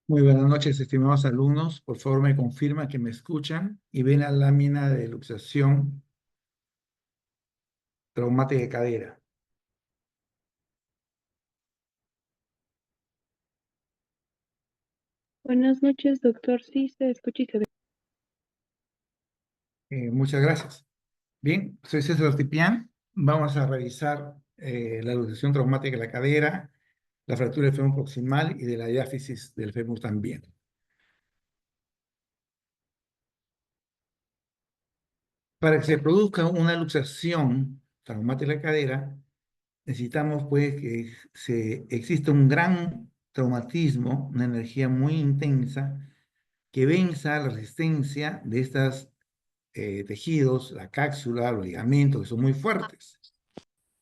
Muy buenas noches, estimados alumnos. Por favor, me confirma que me escuchan y ven la lámina de luxación traumática de cadera. Buenas noches, doctor. Sí, se escucha y se ve. Muchas gracias. Bien, soy César Tipián. Vamos a revisar la luxación traumática de la cadera, la fractura del fémur proximal y de la diáfisis del fémur también. Para que se produzca una luxación traumática de la cadera, necesitamos pues que exista un gran traumatismo, una energía muy intensa que venza la resistencia de estos tejidos, la cápsula, los ligamentos, que son muy fuertes.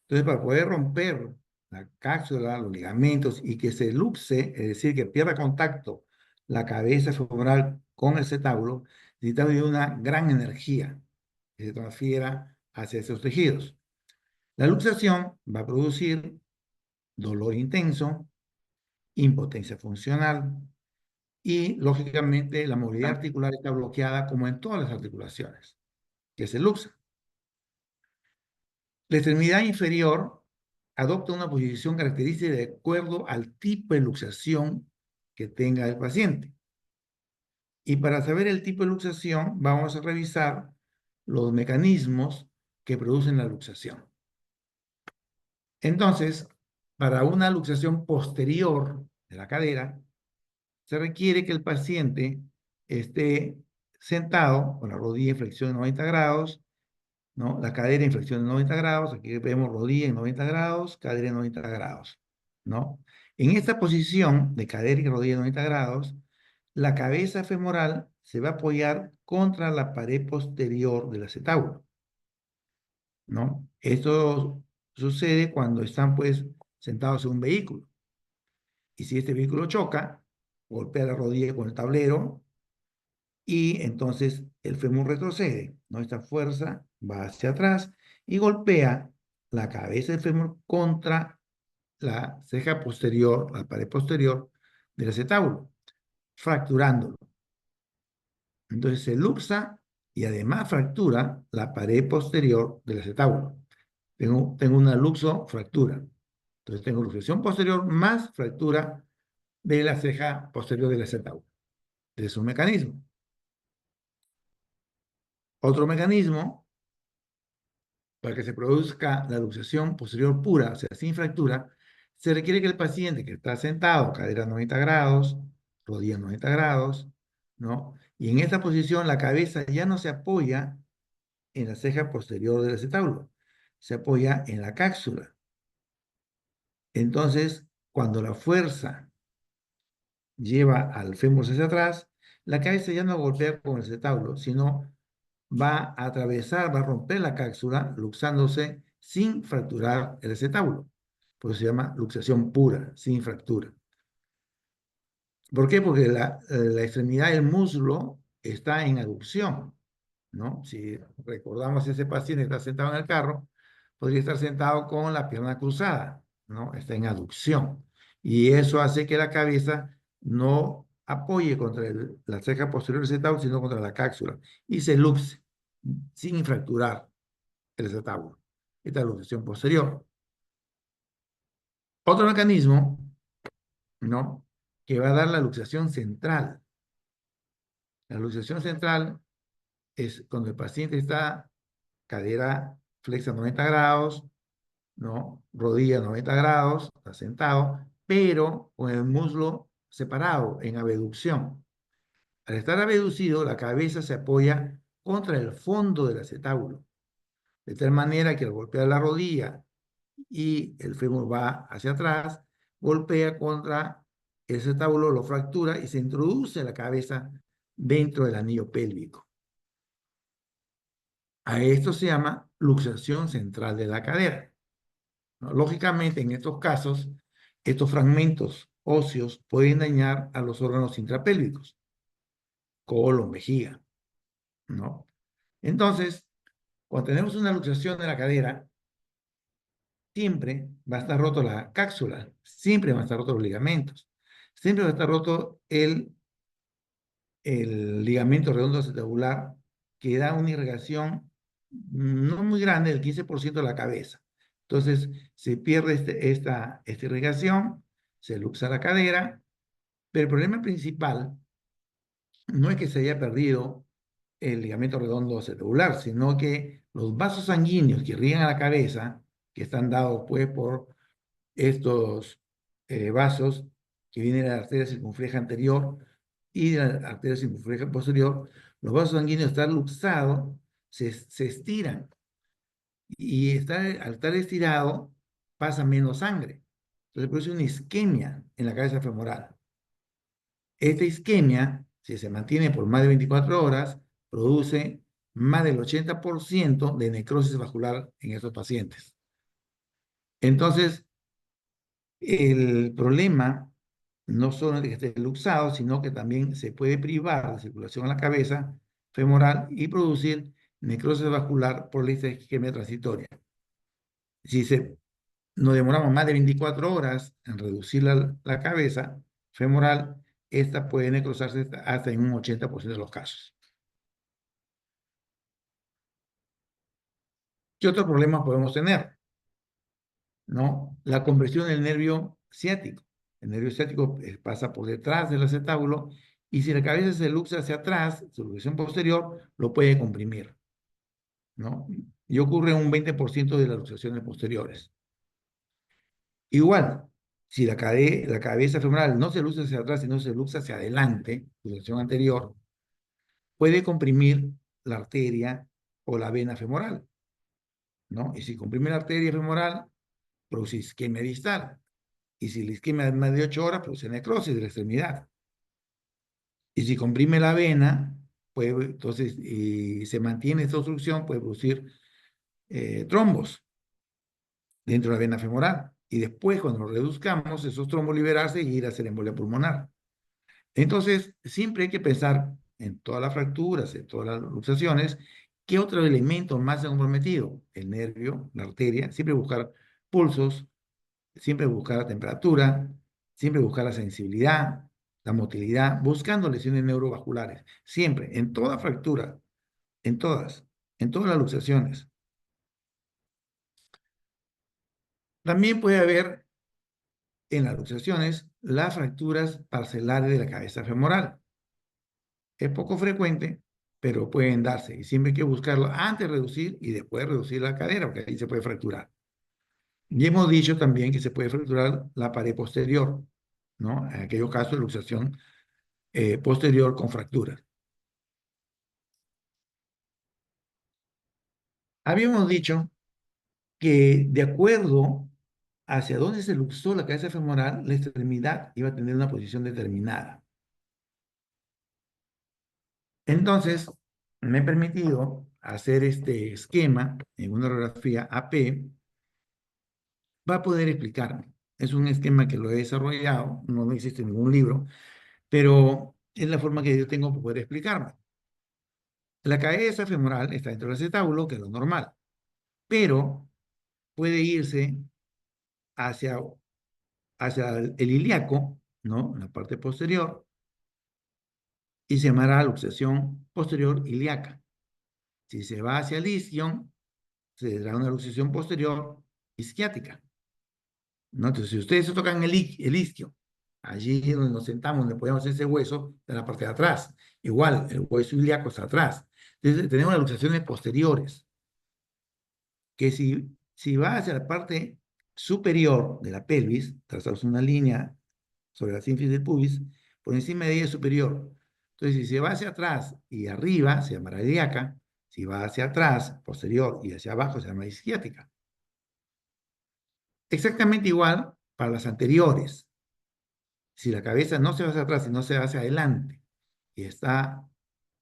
Entonces, para poder romper la cápsula, los ligamentos y que se luxe, es decir, que pierda contacto la cabeza femoral con el acetábulo, necesitamos de una gran energía que se transfiera hacia esos tejidos. La luxación va a producir dolor intenso, impotencia funcional, y, lógicamente, la movilidad articular está bloqueada como en todas las articulaciones, que se luxa. La extremidad inferior adopta una posición característica de acuerdo al tipo de luxación que tenga el paciente. Y para saber el tipo de luxación, vamos a revisar los mecanismos que producen la luxación. Entonces, para una luxación posterior de la cadera, se requiere que el paciente esté sentado con la rodilla en flexión de 90 grados, ¿no? La cadera en flexión de 90 grados, aquí vemos rodilla en 90 grados, cadera en 90 grados, ¿no? En esta posición de cadera y rodilla en 90 grados, la cabeza femoral se va a apoyar contra la pared posterior del acetábulo, ¿no? Esto sucede cuando están, pues, sentados en un vehículo. Y si este vehículo choca, golpea la rodilla con el tablero, y entonces el fémur retrocede, ¿no? Esta fuerza va hacia atrás y golpea la cabeza del fémur contra la ceja posterior, la pared posterior del acetábulo, fracturándolo. Entonces se luxa y además fractura la pared posterior del acetábulo. Tengo una luxo-fractura. Entonces tengo luxación posterior más fractura de la ceja posterior del acetábulo. Ese es un mecanismo. Otro mecanismo, para que se produzca la luxación posterior pura, o sea, sin fractura, se requiere que el paciente que está sentado, cadera 90 grados, rodilla 90 grados, ¿no? Y en esta posición la cabeza ya no se apoya en la ceja posterior del acetábulo, se apoya en la cápsula. Entonces, cuando la fuerza lleva al fémur hacia atrás, la cabeza ya no golpea con el acetábulo, sino va a atravesar, va a romper la cápsula, luxándose sin fracturar el acetábulo. Por eso se llama luxación pura, sin fractura. ¿Por qué? Porque la extremidad del muslo está en aducción, ¿no? Si recordamos ese paciente que está sentado en el carro, podría estar sentado con la pierna cruzada, ¿no? Está en aducción. Y eso hace que la cabeza no apoye contra la ceja posterior del acetábulo, sino contra la cápsula, y se luxe sin fracturar el acetábulo. Esta es la luxación posterior. Otro mecanismo, ¿no? Que va a dar la luxación central. La luxación central es cuando el paciente está cadera flexa 90 grados, ¿no? Rodilla 90 grados, está sentado, pero con el muslo separado en abducción. Al estar abducido, la cabeza se apoya contra el fondo del acetábulo, de tal manera que al golpear la rodilla y el fémur va hacia atrás, golpea contra el acetábulo, lo fractura y se introduce la cabeza dentro del anillo pélvico. A esto se llama luxación central de la cadera, ¿no? Lógicamente, en estos casos, estos fragmentos óseos pueden dañar a los órganos intrapélvicos, colon, vejiga, ¿no? Entonces, cuando tenemos una luxación de la cadera, siempre va a estar roto la cápsula, siempre van a estar rotos los ligamentos, siempre va a estar roto el ligamento redondo acetabular, que da una irrigación no muy grande, del 15% de la cabeza. Entonces, se pierde esta irrigación, se luxa la cadera, pero el problema principal no es que se haya perdido el ligamento redondo acetabular, sino que los vasos sanguíneos que irrigan a la cabeza, que están dados pues por estos vasos que vienen de la arteria circunfleja anterior y de la arteria circunfleja posterior, los vasos sanguíneos están luxados, se estiran y al estar estirado pasa menos sangre. Entonces produce una isquemia en la cabeza femoral. Esta isquemia, si se mantiene por más de 24 horas, produce más del 80% de necrosis vascular en estos pacientes. Entonces, el problema no solo es de que esté luxado, sino que también se puede privar de circulación en la cabeza femoral y producir necrosis vascular por la isquemia transitoria. Si nos demoramos más de 24 horas en reducir la cabeza femoral, esta puede necrosarse hasta en un 80% de los casos. ¿Qué otros problemas podemos tener? ¿No? La compresión del nervio ciático. El nervio ciático pasa por detrás del acetábulo y si la cabeza se luxa hacia atrás, su luxación posterior lo puede comprimir, ¿no? Y ocurre en un 20% de las luxaciones posteriores. Igual, si la cabeza femoral no se luxa hacia atrás, sino se luxa hacia adelante, luxación anterior, puede comprimir la arteria o la vena femoral, ¿no? Y si comprime la arteria femoral, produce isquemia distal. Y si la isquemia es más de 8 horas, produce necrosis de la extremidad. Y si comprime la vena, puede, entonces, y se mantiene esta obstrucción, puede producir trombos dentro de la vena femoral. Y después, cuando lo reduzcamos, esos trombos liberarse y ir a hacer embolia pulmonar. Entonces, siempre hay que pensar en todas las fracturas, en todas las luxaciones, ¿qué otro elemento más se ha comprometido? El nervio, la arteria, siempre buscar pulsos, siempre buscar la temperatura, siempre buscar la sensibilidad, la motilidad, buscando lesiones neurovasculares, siempre, en toda fractura, en todas las luxaciones. También puede haber en las luxaciones las fracturas parcelares de la cabeza femoral. Es poco frecuente, pero pueden darse y siempre hay que buscarlo antes de reducir y después de reducir la cadera, porque ahí se puede fracturar. Y hemos dicho también que se puede fracturar la pared posterior, ¿no? En aquellos casos de luxación posterior con fracturas. Habíamos dicho que de acuerdo hacia dónde se luxó la cabeza femoral, la extremidad iba a tener una posición determinada. Entonces, me he permitido hacer este esquema en una radiografía AP para poder explicarme. Es un esquema que lo he desarrollado, no existe en ningún libro, pero es la forma que yo tengo para poder explicarme. La cabeza femoral está dentro del acetábulo, que es lo normal, pero puede irse hacia, hacia el ilíaco, ¿no? En la parte posterior, y se llamará luxación posterior ilíaca. Si se va hacia el isquion, se dará una luxación posterior isquiática, ¿no? Entonces, si ustedes se tocan el isquio, allí donde nos sentamos, donde podemos ese hueso, de la parte de atrás. Igual, el hueso ilíaco está atrás. Entonces, tenemos las luxaciones posteriores, que si va hacia la parte superior de la pelvis, trazamos una línea sobre la sínfisis del pubis, por encima de ella es superior. Entonces, si se va hacia atrás y arriba, se llamará ilíaca. Si va hacia atrás, posterior, y hacia abajo, se llama isquiática. Exactamente igual para las anteriores. Si la cabeza no se va hacia atrás, sino se va hacia adelante, y está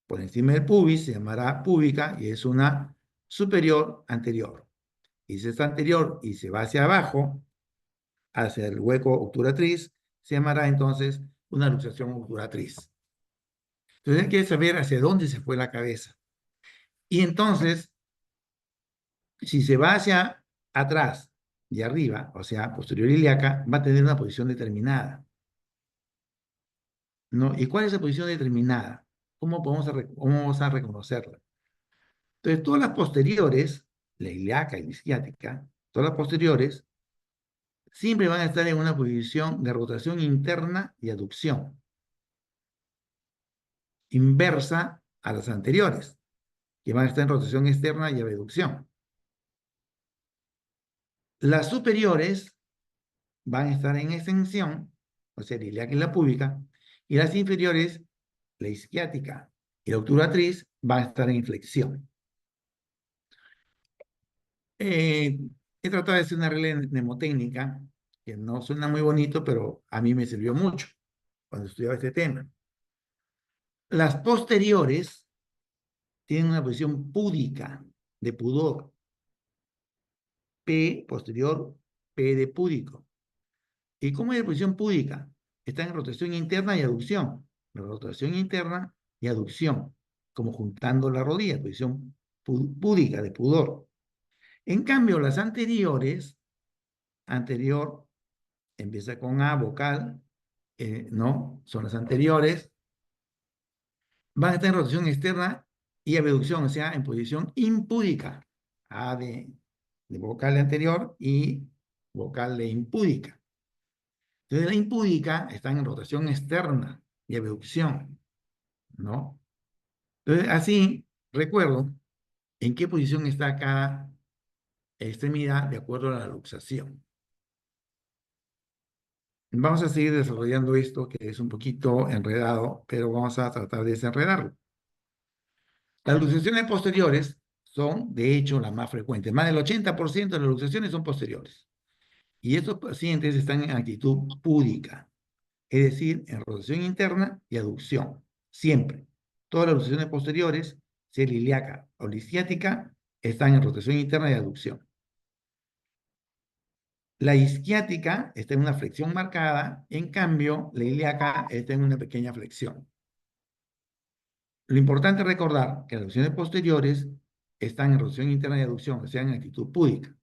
por encima del pubis, se llamará púbica, y es una superior anterior. Y si está anterior y se va hacia abajo, hacia el hueco obturatriz, se llamará entonces una luxación obturatriz. Entonces hay que saber hacia dónde se fue la cabeza. Y entonces, si se va hacia atrás y arriba, o sea, posterior ilíaca, va a tener una posición determinada. ¿no? ¿Y cuál es la posición determinada? ¿Cómo vamos a reconocerla? Entonces, todas las posteriores, la ilíaca y la isquiática, todas las posteriores, siempre van a estar en una posición de rotación interna y aducción, inversa a las anteriores, que van a estar en rotación externa y abducción. Las superiores van a estar en extensión, o sea, la ilíaca y la púbica, y las inferiores, la isquiática y la obturatriz, van a estar en flexión. Eh, He tratado de hacer una regla mnemotécnica que no suena muy bonito, pero a mí me sirvió mucho cuando estudiaba este tema. Las posteriores tienen una posición púdica, de pudor. P posterior, P de púdico. ¿Y cómo es la posición púdica? Está en rotación interna y aducción. La rotación interna y aducción, como juntando la rodilla, posición púdica, de pudor. En cambio, las anteriores, anterior empieza con A, vocal, no, son las anteriores, van a estar en rotación externa y abducción, o sea, en posición impúdica. A de vocal de anterior y vocal de impúdica. Entonces, la impúdica está en rotación externa y abducción, ¿no? Entonces, así recuerdo en qué posición está cada extremidad de acuerdo a la luxación. Vamos a seguir desarrollando esto, que es un poquito enredado, pero vamos a tratar de desenredarlo. Las luxaciones posteriores son, de hecho, las más frecuentes. Más del 80% de las luxaciones son posteriores. Y estos pacientes están en actitud púdica, es decir, en rotación interna y aducción, siempre. Todas las luxaciones posteriores, sea ilíaca o isquiática, están en rotación interna y aducción. La isquiática está en una flexión marcada, en cambio, la ilíaca está en una pequeña flexión. Lo importante es recordar que las luxaciones posteriores están en rotación interna y aducción, o sea, en actitud púdica.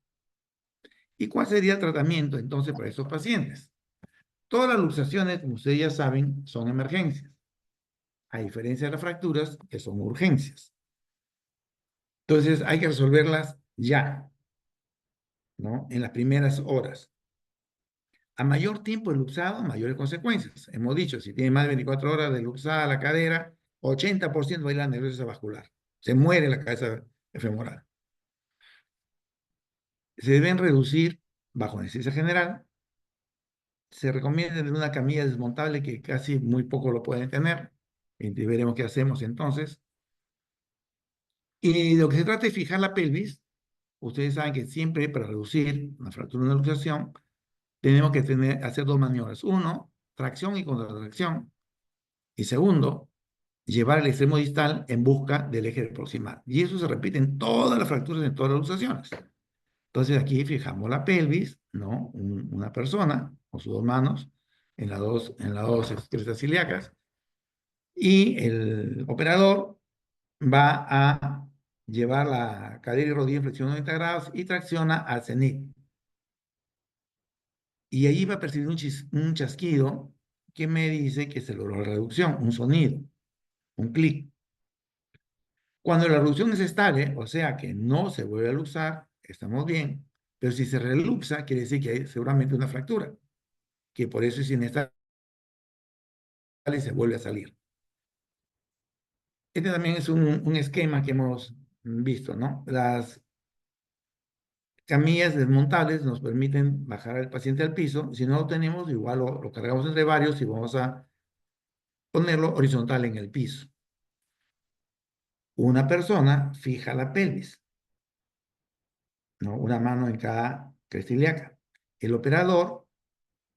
¿Y cuál sería el tratamiento entonces para esos pacientes? Todas las luxaciones, como ustedes ya saben, son emergencias, a diferencia de las fracturas, que son urgencias. Entonces, hay que resolverlas ya, ¿no? En las primeras horas. A mayor tiempo de luxado, mayores consecuencias. Hemos dicho, si tiene más de 24 horas de luxada la cadera, 80% va a ir a la necrosis vascular. Se muere la cabeza femoral. Se deben reducir bajo anestesia general. Se recomienda tener una camilla desmontable que casi muy poco lo pueden tener. Y veremos qué hacemos entonces. Y de lo que se trata es fijar la pelvis. Ustedes saben que siempre para reducir una fractura de una luxación tenemos que hacer dos maniobras. Uno, tracción y contratracción. Y segundo, llevar el extremo distal en busca del eje proximal. Y eso se repite en todas las fracturas, en todas las luxaciones. Entonces aquí fijamos la pelvis, ¿no? Una persona con sus dos manos en las dos crestas ilíacas. Y el operador va a llevar la cadera y rodilla en flexión 90 grados y tracciona al cenit. Y allí va a percibir un chasquido que me dice que se logró la reducción, un sonido, un clic. Cuando la reducción es estable, o sea que no se vuelve a luxar, estamos bien. Pero si se reluxa, quiere decir que hay seguramente una fractura, que por eso es inestable y se vuelve a salir. Este también es un esquema que hemos visto, ¿no? Las camillas desmontables nos permiten bajar al paciente al piso. Si no lo tenemos, igual lo cargamos entre varios y vamos a ponerlo horizontal en el piso. Una persona fija la pelvis, ¿no? Una mano en cada cresta ilíaca. El operador,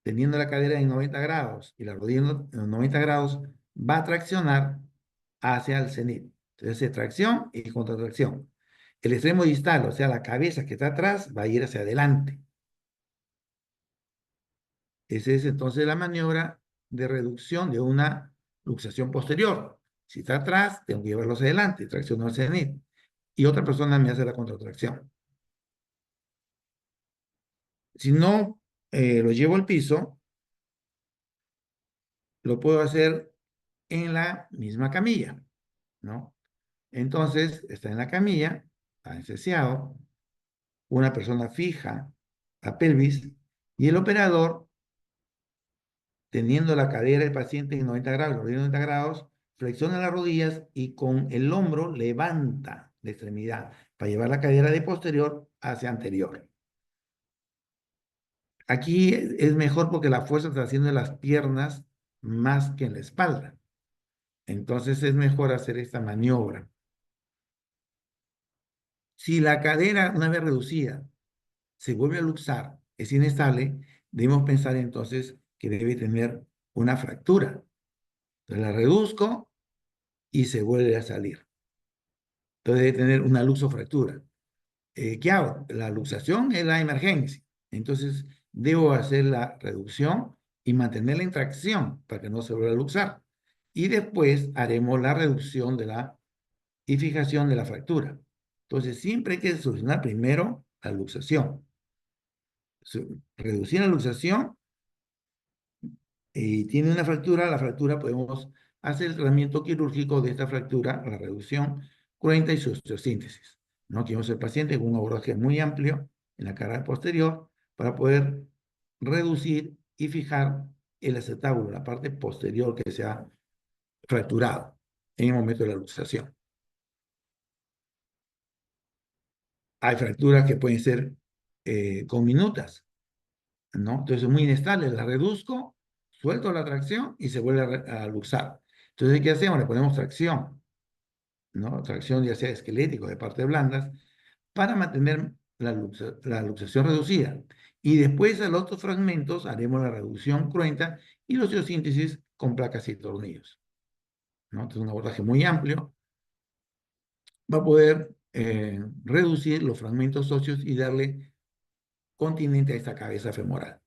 teniendo la cadera en 90 grados y la rodilla en 90 grados, va a traccionar hacia el cenit. Entonces, hace tracción y contratracción. El extremo distal, o sea, la cabeza que está atrás, va a ir hacia adelante. Esa es entonces la maniobra de reducción de una luxación posterior. Si está atrás, tengo que llevarlo hacia adelante, tracciono hacia cenit. Y otra persona me hace la contratracción. Si no lo llevo al piso, lo puedo hacer en la misma camilla, ¿no? Entonces, está en la camilla, anestesiado, una persona fija la pelvis y el operador, teniendo la cadera del paciente en 90 grados, los 90 grados, flexiona las rodillas y con el hombro levanta la extremidad para llevar la cadera de posterior hacia anterior. Aquí es mejor porque la fuerza está haciendo en las piernas más que en la espalda. Entonces es mejor hacer esta maniobra. Si la cadera, una vez reducida, se vuelve a luxar, es inestable, debemos pensar entonces que debe tener una fractura. Entonces la reduzco y se vuelve a salir. Entonces debe tener una luxofractura. ¿Qué hago? La luxación es la emergencia. Entonces debo hacer la reducción y mantenerla en tracción para que no se vuelva a luxar. Y después haremos la reducción de la y fijación de la fractura. Entonces siempre hay que solucionar primero la luxación. Reducir la luxación y tiene una fractura, la fractura podemos hacer el tratamiento quirúrgico de esta fractura, la reducción cruenta y su osteosíntesis. ¿No? Queremos el paciente con un abordaje muy amplio en la cara posterior para poder reducir y fijar el acetábulo, la parte posterior que se ha fracturado en el momento de la luxación. Hay fracturas que pueden ser conminutas, ¿no? Entonces es muy inestable, la reduzco, suelto la tracción y se vuelve a luxar. Entonces, ¿qué hacemos? Le ponemos tracción, ¿no? Tracción ya sea esquelética o de partes blandas, para mantener la luxación reducida. Y después a los otros fragmentos haremos la reducción cruenta y la osteosíntesis con placas y tornillos, ¿no? Entonces, un abordaje muy amplio va a poder reducir los fragmentos óseos y darle continente a esta cabeza femoral.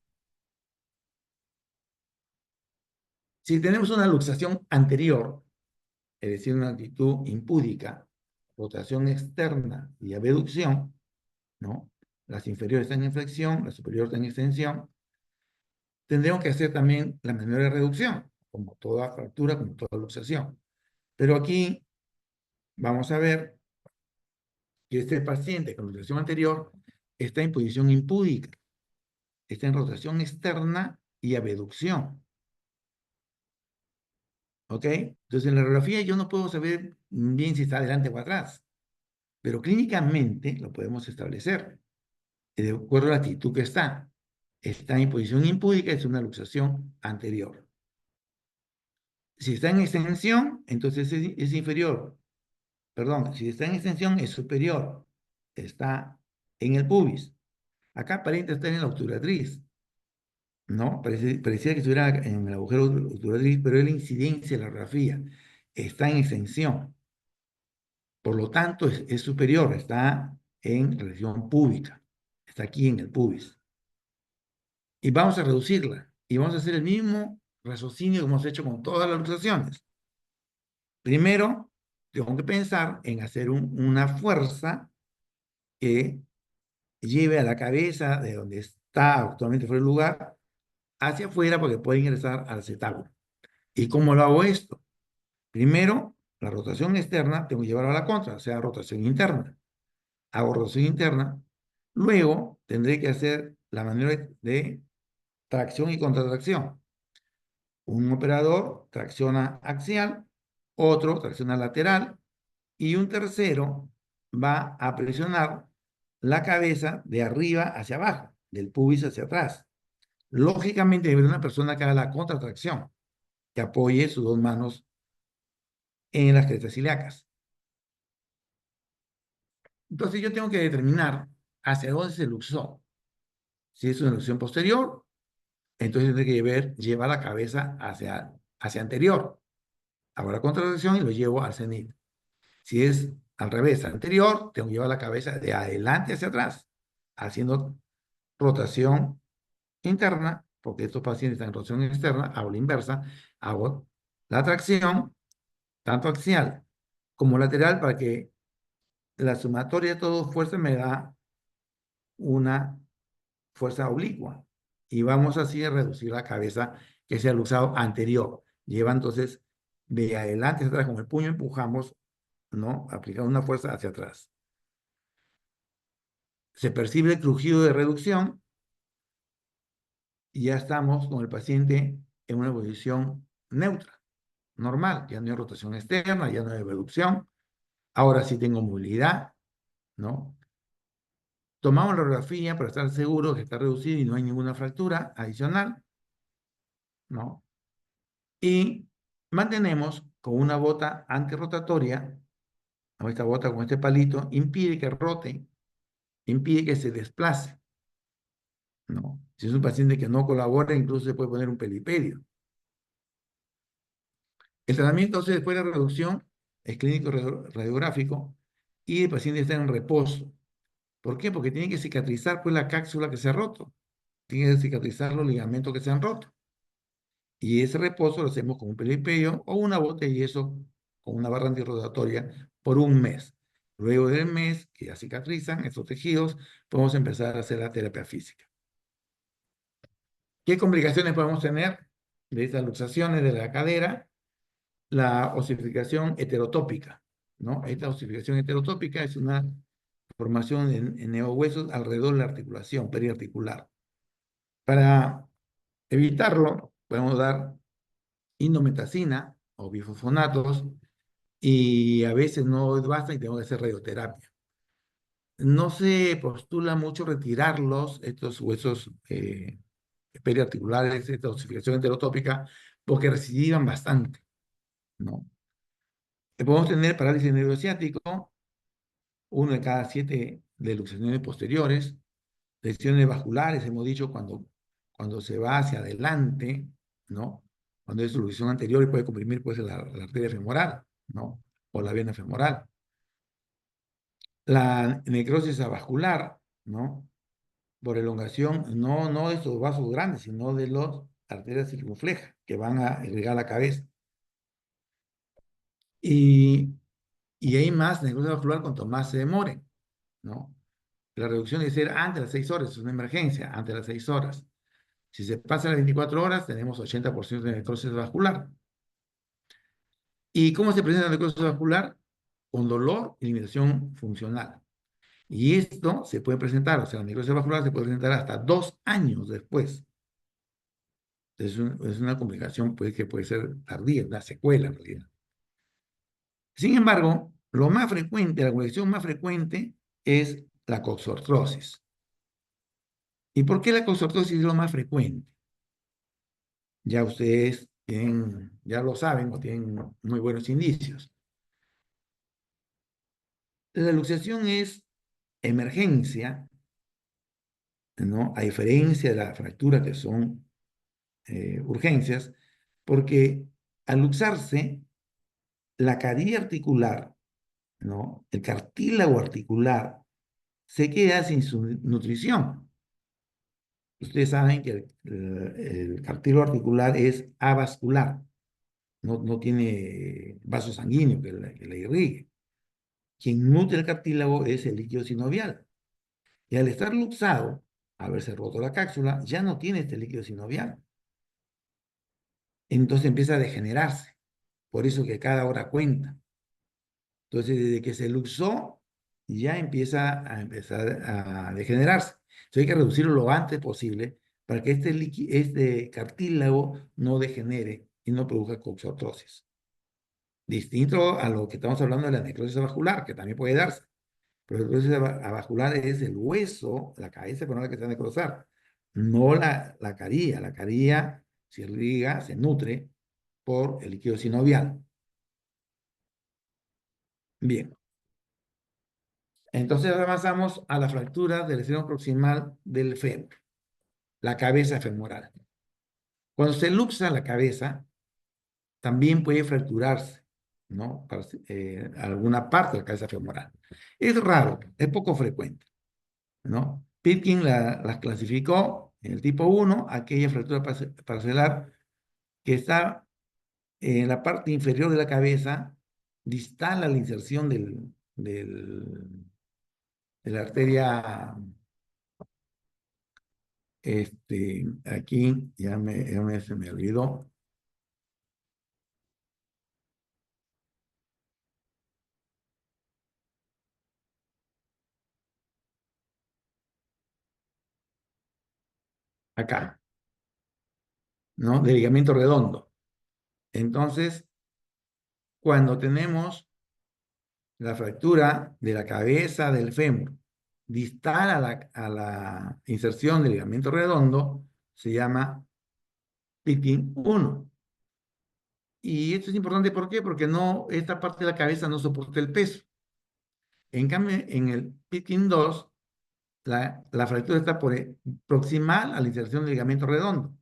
Si tenemos una luxación anterior, es decir, una actitud impúdica, rotación externa y abducción, ¿no? Las inferiores están en flexión, las superiores están en extensión. Tendremos que hacer también la maniobra de reducción, como toda fractura, como toda luxación. Pero aquí vamos a ver que este paciente con luxación anterior está en posición impúdica, está en rotación externa y abducción. ¿Ok? Entonces en la radiografía yo no puedo saber bien si está adelante o atrás, pero clínicamente lo podemos establecer de acuerdo a la actitud que está. Está en posición impúdica, es una luxación anterior. Si está en extensión, entonces es inferior. Perdón, si está en extensión es superior. Está en el pubis. Acá aparenta estar en la obturatriz, ¿no? Parecía que estuviera en el agujero obturatriz, pero es la incidencia de la radiografía. Está en extensión. Por lo tanto, es superior, está en región púbica. Está aquí en el pubis. Y vamos a reducirla. Y vamos a hacer el mismo raciocinio que hemos hecho con todas las luxaciones. Primero, tengo que pensar en hacer una fuerza que lleve a la cabeza de donde está actualmente fuera del lugar hacia afuera porque puede ingresar al acetábulo. ¿Y cómo lo hago esto? Primero, la rotación externa tengo que llevarla a la contra, o sea, rotación interna. Hago rotación interna. Luego tendré que hacer la maniobra de tracción y contratracción. Un operador tracciona axial, otro tracciona lateral y un tercero va a presionar la cabeza de arriba hacia abajo, del pubis hacia atrás. Lógicamente debe haber una persona que haga la contratracción, que apoye sus dos manos en las crestas ilíacas. Entonces yo tengo que determinar hacia dónde se luxó. Si es una luxación posterior, entonces tengo que llevar la cabeza hacia anterior. Hago la contracción y lo llevo al cenit. Si es al revés, anterior, tengo que llevar la cabeza de adelante hacia atrás, haciendo rotación interna, porque estos pacientes están en rotación externa, hago la inversa, hago la tracción, tanto axial como lateral, para que la sumatoria de todas fuerzas me da una fuerza oblicua. Y vamos así a reducir la cabeza que se ha luxado anterior. Lleva entonces de adelante hacia atrás, con el puño empujamos, ¿no? Aplicando una fuerza hacia atrás. Se percibe el crujido de reducción y ya estamos con el paciente en una posición neutra, normal. Ya no hay rotación externa, ya no hay reducción. Ahora sí tengo movilidad, ¿no? Tomamos la radiografía para estar seguros que está reducido y no hay ninguna fractura adicional, ¿no? Y mantenemos con una bota antirrotatoria, ¿no? Esta bota con este palito impide que rote, impide que se desplace, ¿no? Si es un paciente que no colabora, incluso se puede poner un pelipedio. El tratamiento, entonces, después de la reducción, es clínico radiográfico y el paciente está en reposo. ¿Por qué? Porque tiene que cicatrizar pues la cápsula que se ha roto. Tiene que cicatrizar los ligamentos que se han roto. Y ese reposo lo hacemos con un peripedio o una bota de yeso con una barra antirrotatoria por un mes. Luego del mes que ya cicatrizan estos tejidos, podemos empezar a hacer la terapia física. ¿Qué complicaciones podemos tener de estas luxaciones de la cadera? La osificación heterotópica, ¿no? Esta osificación heterotópica es una formación en neohuesos alrededor de la articulación periarticular. Para evitarlo, podemos dar indometacina o bifosfonatos y a veces no basta y tenemos que hacer radioterapia. No se postula mucho retirarlos, estos huesos periarticulares, esta osificación heterotópica, porque recidivan bastante, ¿no? Podemos tener parálisis neurociático, uno de cada 7 de luxaciones posteriores, lesiones vasculares, hemos dicho, cuando se va hacia adelante, ¿no? Cuando es luxación anterior y puede comprimir pues, la arteria femoral, ¿no? O la vena femoral. La necrosis avascular, ¿no? Por elongación, no de estos vasos grandes, sino de las arterias circunflejas que van a irrigar la cabeza. Y, y hay más necrosis vascular cuanto más se demore, ¿no? La reducción debe ser antes de las 6 horas, es una emergencia, antes de las 6 horas. Si se pasa las 24 horas, tenemos 80% de necrosis vascular. ¿Y cómo se presenta la necrosis vascular? Con dolor y limitación funcional. Y esto se puede presentar, o sea, la necrosis vascular se puede presentar hasta 2 años después. Es una complicación pues, que puede ser tardía, una secuela en realidad. Sin embargo, lo más frecuente, la complicación más frecuente es la coxartrosis. ¿Y por qué la coxartrosis es lo más frecuente? Ya ustedes ya lo saben o tienen muy buenos indicios. La luxación es emergencia, ¿no? A diferencia de la fractura que son urgencias, porque al luxarse, la cadilla articular, ¿no? El cartílago articular se queda sin su nutrición. Ustedes saben que el cartílago articular es avascular, no tiene vaso sanguíneo que la irrigue. Quien nutre el cartílago es el líquido sinovial. Y al estar luxado, haberse roto la cápsula, ya no tiene este líquido sinovial. Entonces empieza a degenerarse. Por eso que cada hora cuenta. Entonces, desde que se luxó, ya empieza a degenerarse. Entonces hay que reducirlo lo antes posible para que este cartílago no degenere y no produzca coxartrosis. Distinto a lo que estamos hablando de la necrosis vascular, que también puede darse. Pero la necrosis avascular es el hueso, la cabeza con la que se va a necrosar, no la carilla. La carilla se irriga, se nutre por el líquido sinovial. Bien, entonces avanzamos a la fractura del extremo proximal del fémur, la cabeza femoral. Cuando se luxa la cabeza, también puede fracturarse, ¿no? Alguna parte de la cabeza femoral. Es raro, es poco frecuente, ¿no? Pitkin las clasificó en el tipo 1, aquella fractura parcelar que está en la parte inferior de la cabeza, distal a la inserción de la arteria, aquí, se me olvidó, acá, ¿no? De ligamento redondo. Entonces, cuando tenemos la fractura de la cabeza del fémur distal a la inserción del ligamento redondo, se llama Picking 1. Y esto es importante, ¿por qué? Porque no, esta parte de la cabeza no soporta el peso. En cambio, en el Picking 2, la fractura está proximal a la inserción del ligamento redondo.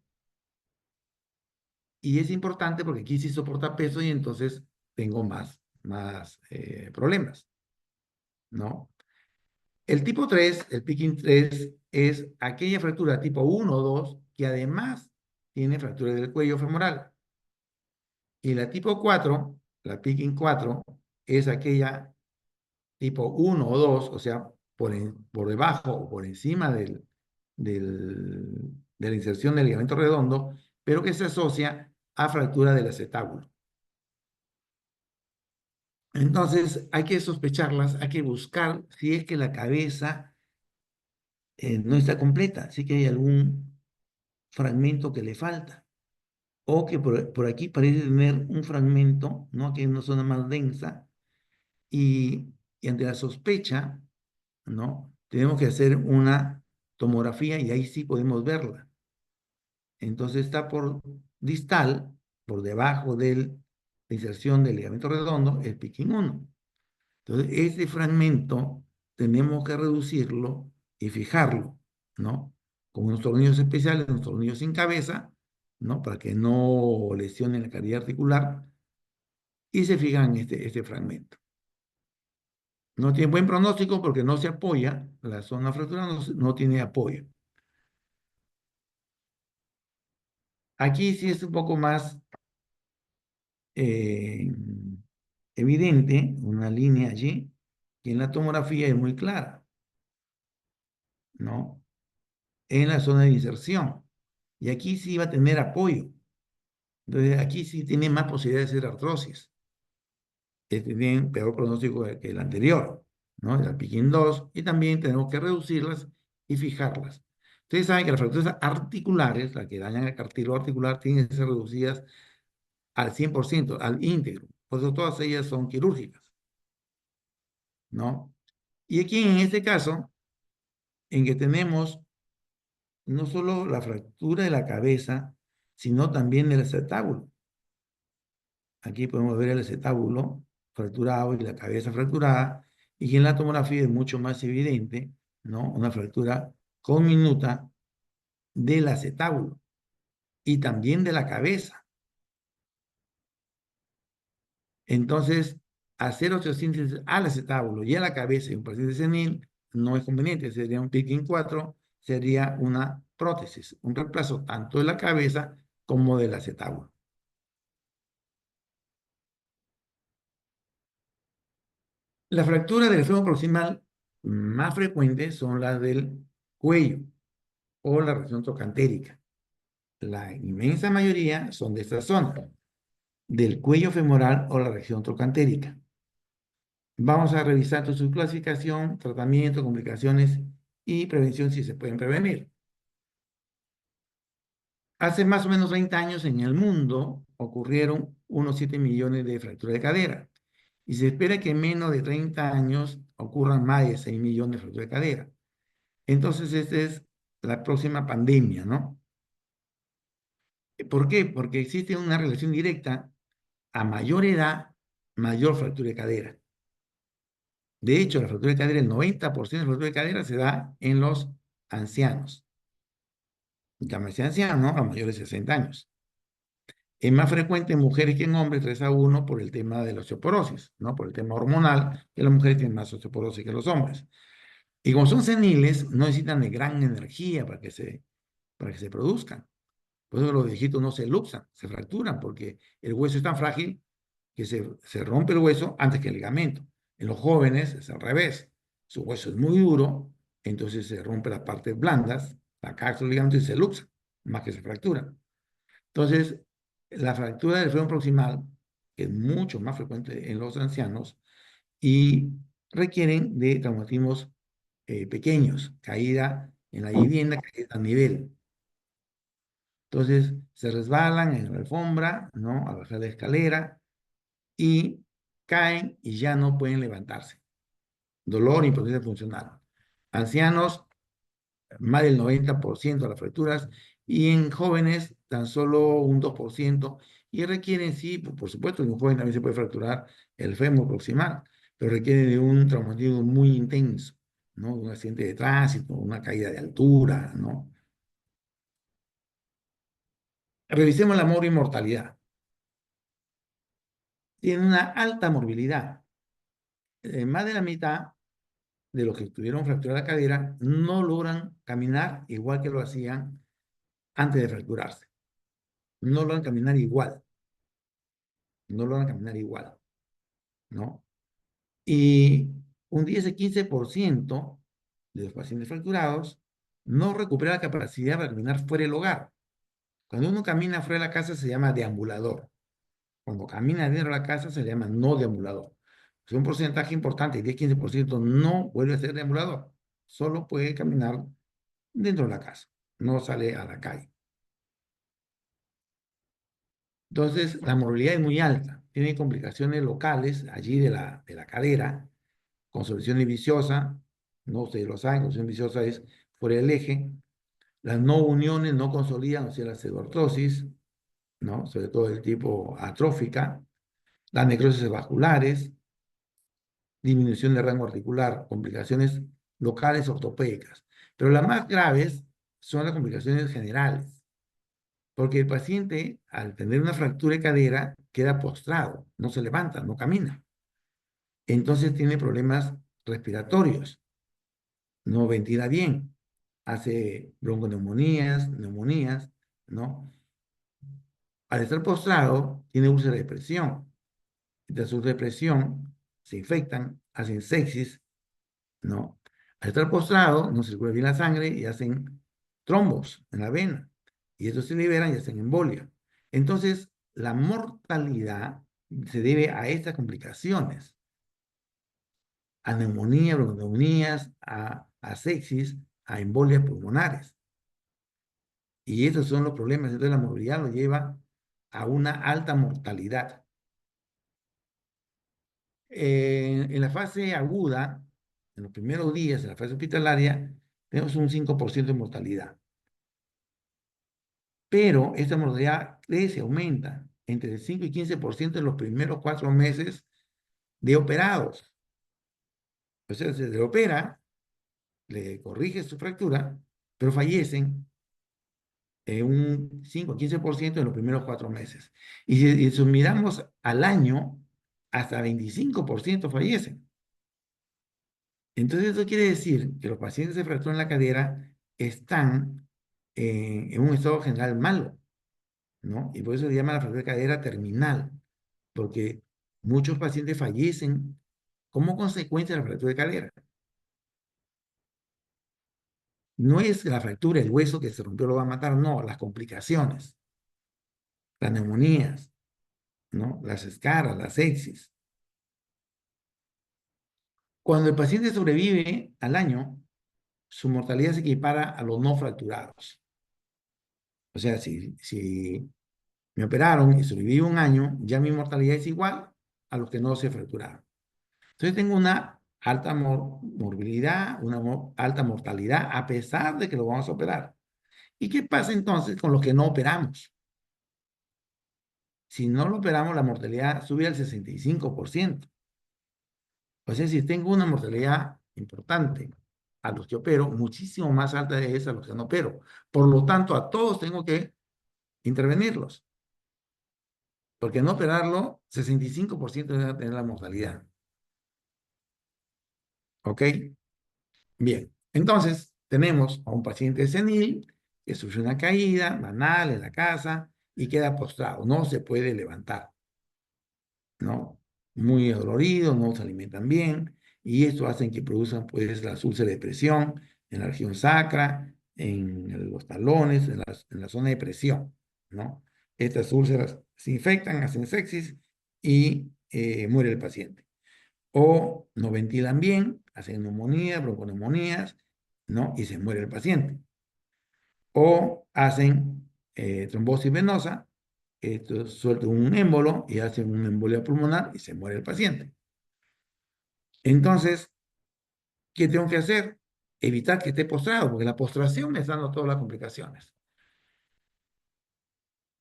Y es importante porque aquí sí soporta peso y entonces tengo más problemas, ¿no? El tipo 3, el picking 3, es aquella fractura tipo 1 o 2 que además tiene fractura del cuello femoral. Y la tipo 4, la picking 4, es aquella tipo 1 o 2, o sea, por debajo o por encima de la inserción del ligamento redondo, pero que se asocia a fractura del acetábulo. Entonces, hay que sospecharlas, hay que buscar si es que la cabeza no está completa, si que hay algún fragmento que le falta, o que por aquí parece tener un fragmento, ¿no? Que es una zona más densa, y ante la sospecha, ¿no? Tenemos que hacer una tomografía y ahí sí podemos verla. Entonces está por distal, por debajo de la inserción del ligamento redondo, el picking 1. Entonces, ese fragmento tenemos que reducirlo y fijarlo, ¿no? Con unos tornillos especiales, unos tornillos sin cabeza, ¿no? Para que no lesionen la cavidad articular y se fijan este fragmento. No tiene buen pronóstico porque no se apoya, la zona fracturada no tiene apoyo. Aquí sí es un poco más eh, evidente, una línea allí, que en la tomografía es muy clara, ¿no? En la zona de inserción. Y aquí sí va a tener apoyo. Entonces, aquí sí tiene más posibilidad de ser artrosis. Tiene peor pronóstico que el anterior, ¿no? El Picking 2. Y también tenemos que reducirlas y fijarlas. Ustedes saben que las fracturas articulares, las que dañan el cartílago articular, tienen que ser reducidas al 100%, al íntegro. Por eso todas ellas son quirúrgicas, ¿no? Y aquí en este caso, en que tenemos no solo la fractura de la cabeza, sino también del acetábulo. Aquí podemos ver el acetábulo fracturado y la cabeza fracturada, y que en la tomografía es mucho más evidente, ¿no? Una fractura conminuta del acetábulo y también de la cabeza. Entonces, hacer osteosíntesis al acetábulo y a la cabeza en un paciente senil no es conveniente, sería un picking 4, sería una prótesis, un reemplazo tanto de la cabeza como del acetábulo. Las fracturas del fémur proximal más frecuentes son las del cuello o la región trocantérica. La inmensa mayoría son de esta zona, del cuello femoral o la región trocantérica. Vamos a revisar su clasificación, tratamiento, complicaciones y prevención si se pueden prevenir. Hace más o menos 30 años en el mundo ocurrieron unos 7 millones de fracturas de cadera y se espera que en menos de 30 años ocurran más de 6 millones de fracturas de cadera. Entonces, esta es la próxima pandemia, ¿no? ¿Por qué? Porque existe una relación directa a mayor edad, mayor fractura de cadera. De hecho, la fractura de cadera, el 90% de la fractura de cadera se da en los ancianos. Llámese anciano, a mayores de 60 años. Es más frecuente en mujeres que en hombres, 3 a 1, por el tema de la osteoporosis, ¿no? Por el tema hormonal, que las mujeres tienen más osteoporosis que los hombres. Y como son seniles, no necesitan de gran energía para que se produzcan. Por eso los viejitos no se luxan, se fracturan, porque el hueso es tan frágil que se rompe el hueso antes que el ligamento. En los jóvenes es al revés. Su hueso es muy duro, entonces se rompe las partes blandas, la cápsula, el ligamento, y se luxa, más que se fractura. Entonces, la fractura del fémur proximal es mucho más frecuente en los ancianos y requieren de traumatismos pequeños, caída en la vivienda, caída a nivel. Entonces, se resbalan en la alfombra, ¿no? Al bajar la escalera y caen y ya no pueden levantarse. Dolor, impotencia funcional. Ancianos, más del 90% de las fracturas, y en jóvenes tan solo un 2%, y requieren, sí, por supuesto, en un joven también se puede fracturar el fémur proximal, pero requiere de un traumatismo muy intenso, ¿no? Un accidente de tránsito, una caída de altura, ¿no? Revisemos la mortalidad. Tiene una alta morbilidad. Más de la mitad de los que tuvieron fractura de cadera no logran caminar igual que lo hacían antes de fracturarse. No logran caminar igual. No logran caminar igual, ¿no? Y un 10 a 15% de los pacientes fracturados no recupera la capacidad para caminar fuera del hogar. Cuando uno camina fuera de la casa se llama deambulador. Cuando camina dentro de la casa se llama no deambulador. Si un porcentaje importante, 10-15%, no vuelve a ser deambulador. Solo puede caminar dentro de la casa. No sale a la calle. Entonces, la morbilidad es muy alta. Tiene complicaciones locales allí de la cadera, consolidación viciosa. No ustedes lo saben, consolidación viciosa es fuera del eje. Las no uniones no consolidan, o sea, la pseudoartrosis, ¿no? Sobre todo el tipo atrófica. Las necrosis vasculares, disminución de rango articular, complicaciones locales ortopédicas. Pero las más graves son las complicaciones generales, porque el paciente, al tener una fractura de cadera, queda postrado, no se levanta, no camina. Entonces tiene problemas respiratorios, no ventila bien, hace bronconeumonías, neumonías, ¿no? Al estar postrado, tiene úlcera de presión. Estas úlceras de presión se infectan, hacen sepsis, ¿no? Al estar postrado, no circula bien la sangre y hacen trombos en la vena. Y estos se liberan y hacen embolia. Entonces, la mortalidad se debe a estas complicaciones, a neumonía, bronconeumonías, a sepsis, a embolias pulmonares. Y esos son los problemas. Entonces, la morbilidad lo lleva a una alta mortalidad. En la fase aguda, en los primeros días, en la fase hospitalaria, tenemos un 5% de mortalidad. Pero esta mortalidad crece, aumenta entre el 5 y 15% en los primeros 4 meses de operados. O sea, se le opera, le corrige su fractura, pero fallecen un 5 o 15% en los primeros 4 meses. Y si miramos al año, hasta 25% fallecen. Entonces, eso quiere decir que los pacientes de fractura en la cadera están en un estado general malo, ¿no? Y por eso se llama la fractura de cadera terminal, porque muchos pacientes fallecen como consecuencia de la fractura de cadera. No es la fractura, el hueso que se rompió lo va a matar, no, las complicaciones, las neumonías, ¿no? Las escaras, las sepsis. Cuando el paciente sobrevive al año, su mortalidad se equipara a los no fracturados. O sea, si me operaron y sobreviví un año, ya mi mortalidad es igual a los que no se fracturaron. Entonces tengo una alta morbilidad, una alta mortalidad, a pesar de que lo vamos a operar. ¿Y qué pasa entonces con los que no operamos? Si no lo operamos, la mortalidad sube al 65%. O sea, si tengo una mortalidad importante a los que opero, muchísimo más alta es a los que no opero. Por lo tanto, a todos tengo que intervenirlos. Porque no operarlo, 65% de tener la mortalidad. ¿Ok? Bien. Entonces, tenemos a un paciente senil que sufre una caída banal en la casa y queda postrado. No se puede levantar, ¿no? Muy dolorido, no se alimentan bien y esto hace que produzcan, pues, las úlceras de presión en la región sacra, en los talones, en la zona de presión, ¿no? Estas úlceras se infectan, hacen sepsis y muere el paciente. O no ventilan bien, hacen neumonía, bronconeumonías, ¿no? Y se muere el paciente. O hacen trombosis venosa, esto suelta un émbolo y hace una embolia pulmonar y se muere el paciente. Entonces, ¿qué tengo que hacer? Evitar que esté postrado, porque la postración me está dando todas las complicaciones.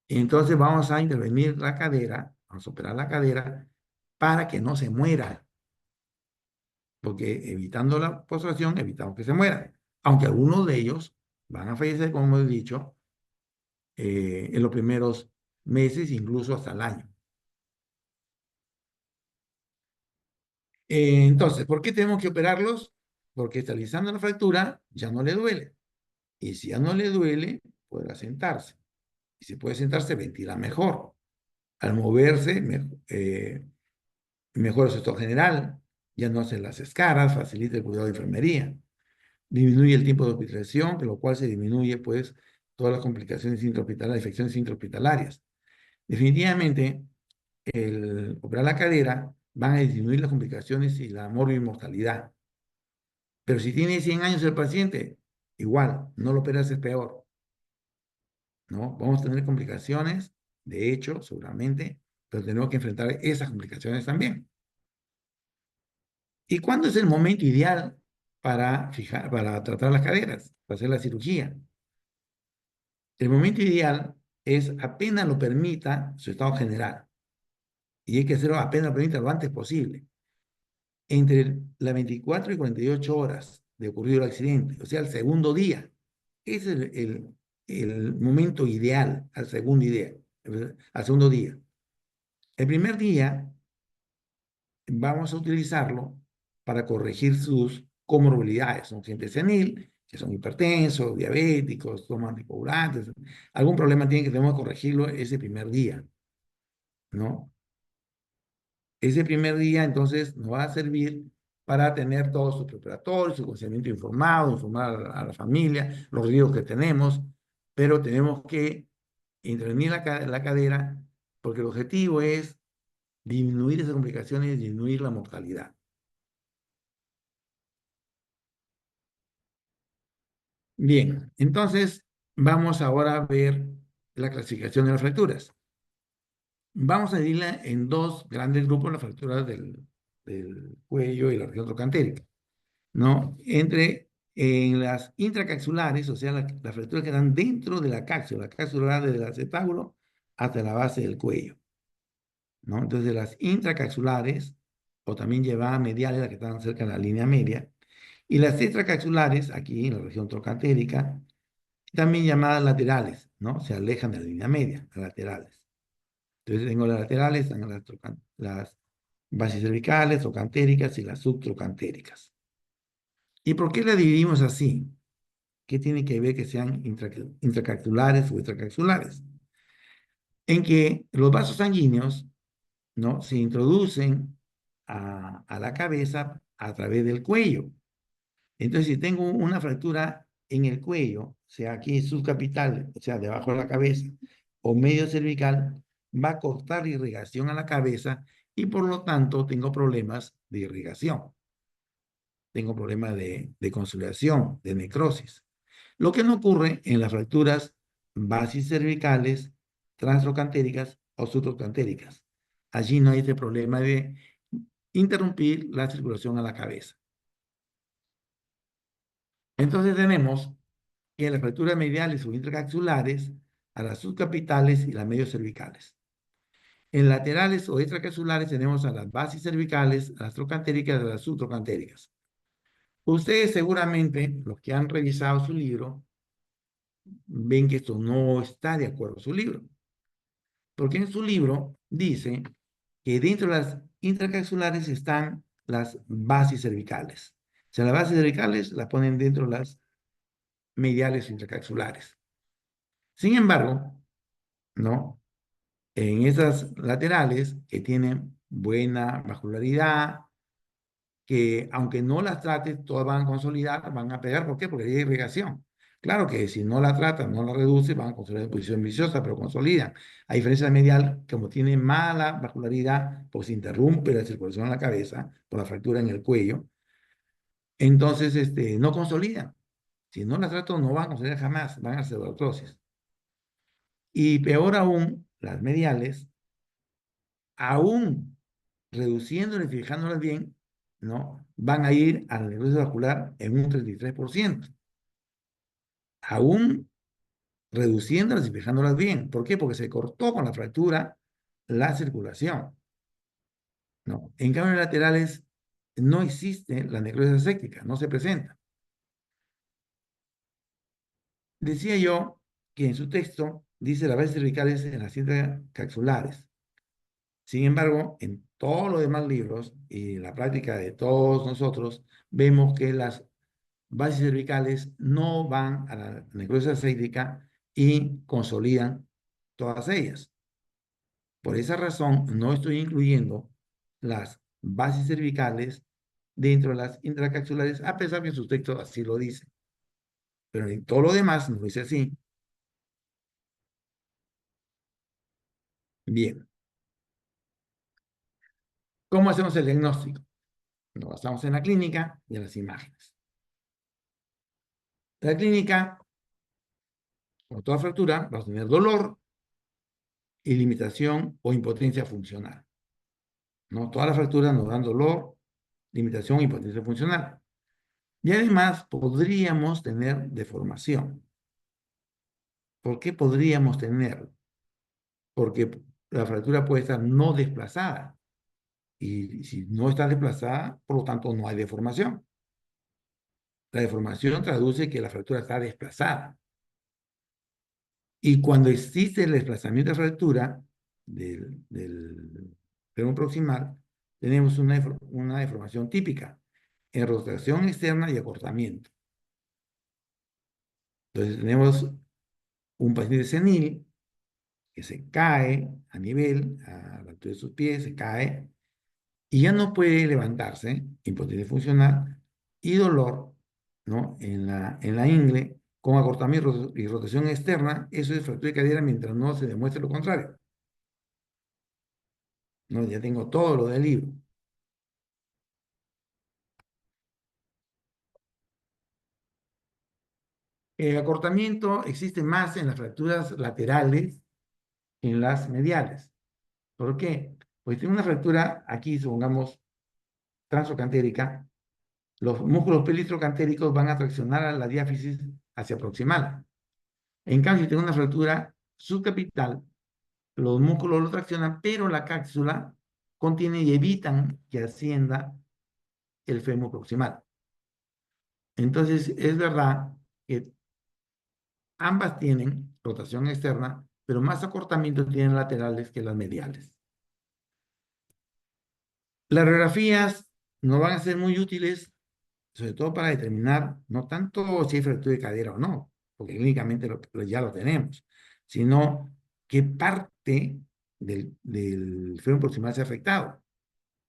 Entonces vamos a intervenir la cadera, vamos a operar la cadera para que no se muera, porque evitando la postración evitamos que se muera. Aunque algunos de ellos van a fallecer, como hemos dicho, en los primeros meses, incluso hasta el año. Entonces, ¿por qué tenemos que operarlos? Porque estabilizando la fractura ya no le duele. Y si ya no le duele, podrá sentarse. Y si puede sentarse, ventila mejor. Al moverse, mejora su estado general, ya no hace las escaras, facilita el cuidado de enfermería, disminuye el tiempo de hospitalización, con lo cual se disminuye, pues, todas las complicaciones intrahospitalarias, infecciones intrahospitalarias. Definitivamente, el operar la cadera van a disminuir las complicaciones y la mortalidad. Pero si tiene 100 años el paciente, igual, no lo operas es peor, ¿no? Vamos a tener complicaciones, de hecho, seguramente, pero tenemos que enfrentar esas complicaciones también. ¿Y cuándo es el momento ideal para tratar las caderas, para hacer la cirugía? El momento ideal es apenas lo permita su estado general. Y hay que hacerlo apenas lo permita lo antes posible. Entre las 24 y 48 horas de ocurrido el accidente, o sea, el segundo día. Ese es el momento ideal, al segundo día. El primer día vamos a utilizarlo para corregir sus comorbilidades. Son gente senil, que son hipertensos, diabéticos, toman anticoagulantes. Algún problema tiene que tenemos que corregirlo ese primer día, ¿no? Ese primer día, entonces, nos va a servir para tener todo su preparatorio, su consentimiento informado, informar a la familia, los riesgos que tenemos, pero tenemos que intervenir la cadera porque el objetivo es disminuir esas complicaciones y disminuir la mortalidad. Bien, entonces vamos ahora a ver la clasificación de las fracturas. Vamos a dividirla en dos grandes grupos, las fracturas del cuello y la región trocantérica, ¿no? En las intracaxulares, o sea, las fracturas que están dentro de la cápsula va desde el acetábulo hasta la base del cuello, ¿no? Entonces, las intracaxulares, o también llevadas mediales, las que están cerca de la línea media, y las extracaxulares, aquí en la región trocantérica, también llamadas laterales, ¿no? Se alejan de la línea media, las laterales. Entonces tengo las laterales, están las bases cervicales, trocantéricas y las subtrocantéricas. ¿Y por qué las dividimos así? ¿Qué tiene que ver que sean intracapsulares o extracapsulares? En que los vasos sanguíneos, ¿no? Se introducen a la cabeza a través del cuello. Entonces, si tengo una fractura en el cuello, sea aquí subcapital, o sea, debajo de la cabeza, o medio cervical, va a cortar irrigación a la cabeza y por lo tanto tengo problemas de irrigación. Tengo problemas de consolidación, de necrosis. Lo que no ocurre en las fracturas basicervicales, transtrocantéricas o subtrocantéricas. Allí no hay este problema de interrumpir la circulación a la cabeza. Entonces tenemos que las fracturas mediales o intracapsulares, a las subcapitales y las mediocervicales. En laterales o extracapsulares tenemos a las basicervicales, a las trocantéricas y a las subtrocantéricas. Ustedes seguramente, los que han revisado su libro, ven que esto no está de acuerdo a su libro. Porque en su libro dice que dentro de las intracapsulares están las bases cervicales. O sea, las bases cervicales las ponen dentro de las mediales o intracapsulares. Sin embargo, ¿no? En esas laterales que tienen buena vascularidad, que aunque no las trates, todas van a consolidar, van a pegar. ¿Por qué? Porque hay irrigación. Claro que si no la tratas, no la reduces, van a consolidar en posición viciosa, pero consolidan. A diferencia de la medial, como tiene mala vascularidad, pues interrumpe la circulación en la cabeza por la fractura en el cuello, entonces no consolidan. Si no las trato, no van a consolidar jamás, van a hacer artrosis. Y peor aún, las mediales, aún reduciéndolas y fijándolas bien, ¿no? Van a ir a la necrosis vascular en un 33%. Aún reduciéndolas y fijándolas bien. ¿Por qué? Porque se cortó con la fractura la circulación, ¿no? En cambio, en laterales no existe la necrosis aséptica, no se presenta. Decía yo que en su texto dice las bases cervicales en las cintas capsulares. Sin embargo, en todos los demás libros y en la práctica de todos nosotros, vemos que las bases cervicales no van a la necrosis aséptica y consolidan todas ellas. Por esa razón, no estoy incluyendo las bases cervicales dentro de las intracapsulares, a pesar que en sus textos así lo dice. Pero en todo lo demás no dice así. Bien, ¿cómo hacemos el diagnóstico? Nos basamos en la clínica y en las imágenes. La clínica, como toda fractura, va a tener dolor y limitación o impotencia funcional, ¿no? Todas las fracturas nos dan dolor, limitación e impotencia funcional. Y además podríamos tener deformación. ¿Por qué podríamos tener? Porque la fractura puede estar no desplazada. Y si no está desplazada, por lo tanto no hay deformación. La deformación traduce que la fractura está desplazada. Y cuando existe el desplazamiento de fractura del fémur proximal, tenemos una deformación típica en rotación externa y acortamiento. Entonces tenemos un paciente senil que se cae a nivel, a la altura de sus pies, se cae y ya no puede levantarse, impotencia funcional y dolor, ¿no? En la ingle, con acortamiento y rotación externa, eso es fractura de cadera mientras no se demuestre lo contrario. No, ya tengo todo lo del libro. El acortamiento existe más en las fracturas laterales que en las mediales. ¿Por qué? Pues tiene una fractura aquí, supongamos, transocantérica, los músculos pelitrocantéricos van a traccionar a la diáfisis hacia proximal. En cambio, si tengo una fractura subcapital, los músculos lo traccionan, pero la cápsula contiene y evitan que ascienda el fémur proximal. Entonces, es verdad que ambas tienen rotación externa, pero más acortamiento tienen laterales que las mediales. Las radiografías no van a ser muy útiles, sobre todo para determinar no tanto si hay fractura de cadera o no, porque clínicamente ya lo tenemos, sino qué parte del fémur proximal se ha afectado.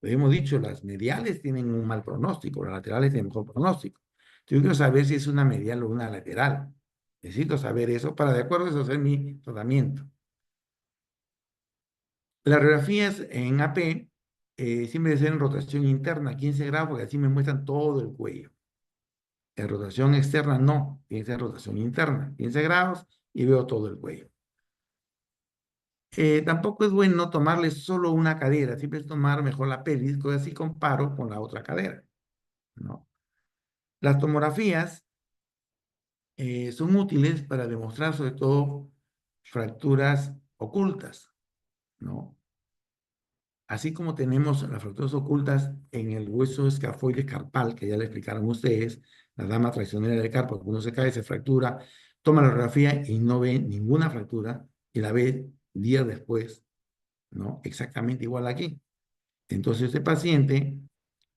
Lo hemos dicho, las mediales tienen un mal pronóstico, las laterales tienen mejor pronóstico. Yo quiero saber si es una medial o una lateral. Necesito saber eso para de acuerdo a eso hacer mi tratamiento. Las radiografías en AP siempre deben ser en rotación interna, 15 grados, porque así me muestran todo el cuello. En rotación externa no, tiene que ser en rotación interna, 15 grados y veo todo el cuello. Tampoco es bueno tomarle solo una cadera, siempre es tomar mejor la pelvis, así comparo con la otra cadera, ¿no? Las tomografías son útiles para demostrar sobre todo fracturas ocultas, ¿no? Así como tenemos las fracturas ocultas en el hueso escafoide carpal, que ya le explicaron ustedes, la dama traicionera del carpo, cuando uno se cae, se fractura, toma la radiografía y no ve ninguna fractura, y la ve días después, ¿no? Exactamente igual aquí. Entonces, este paciente,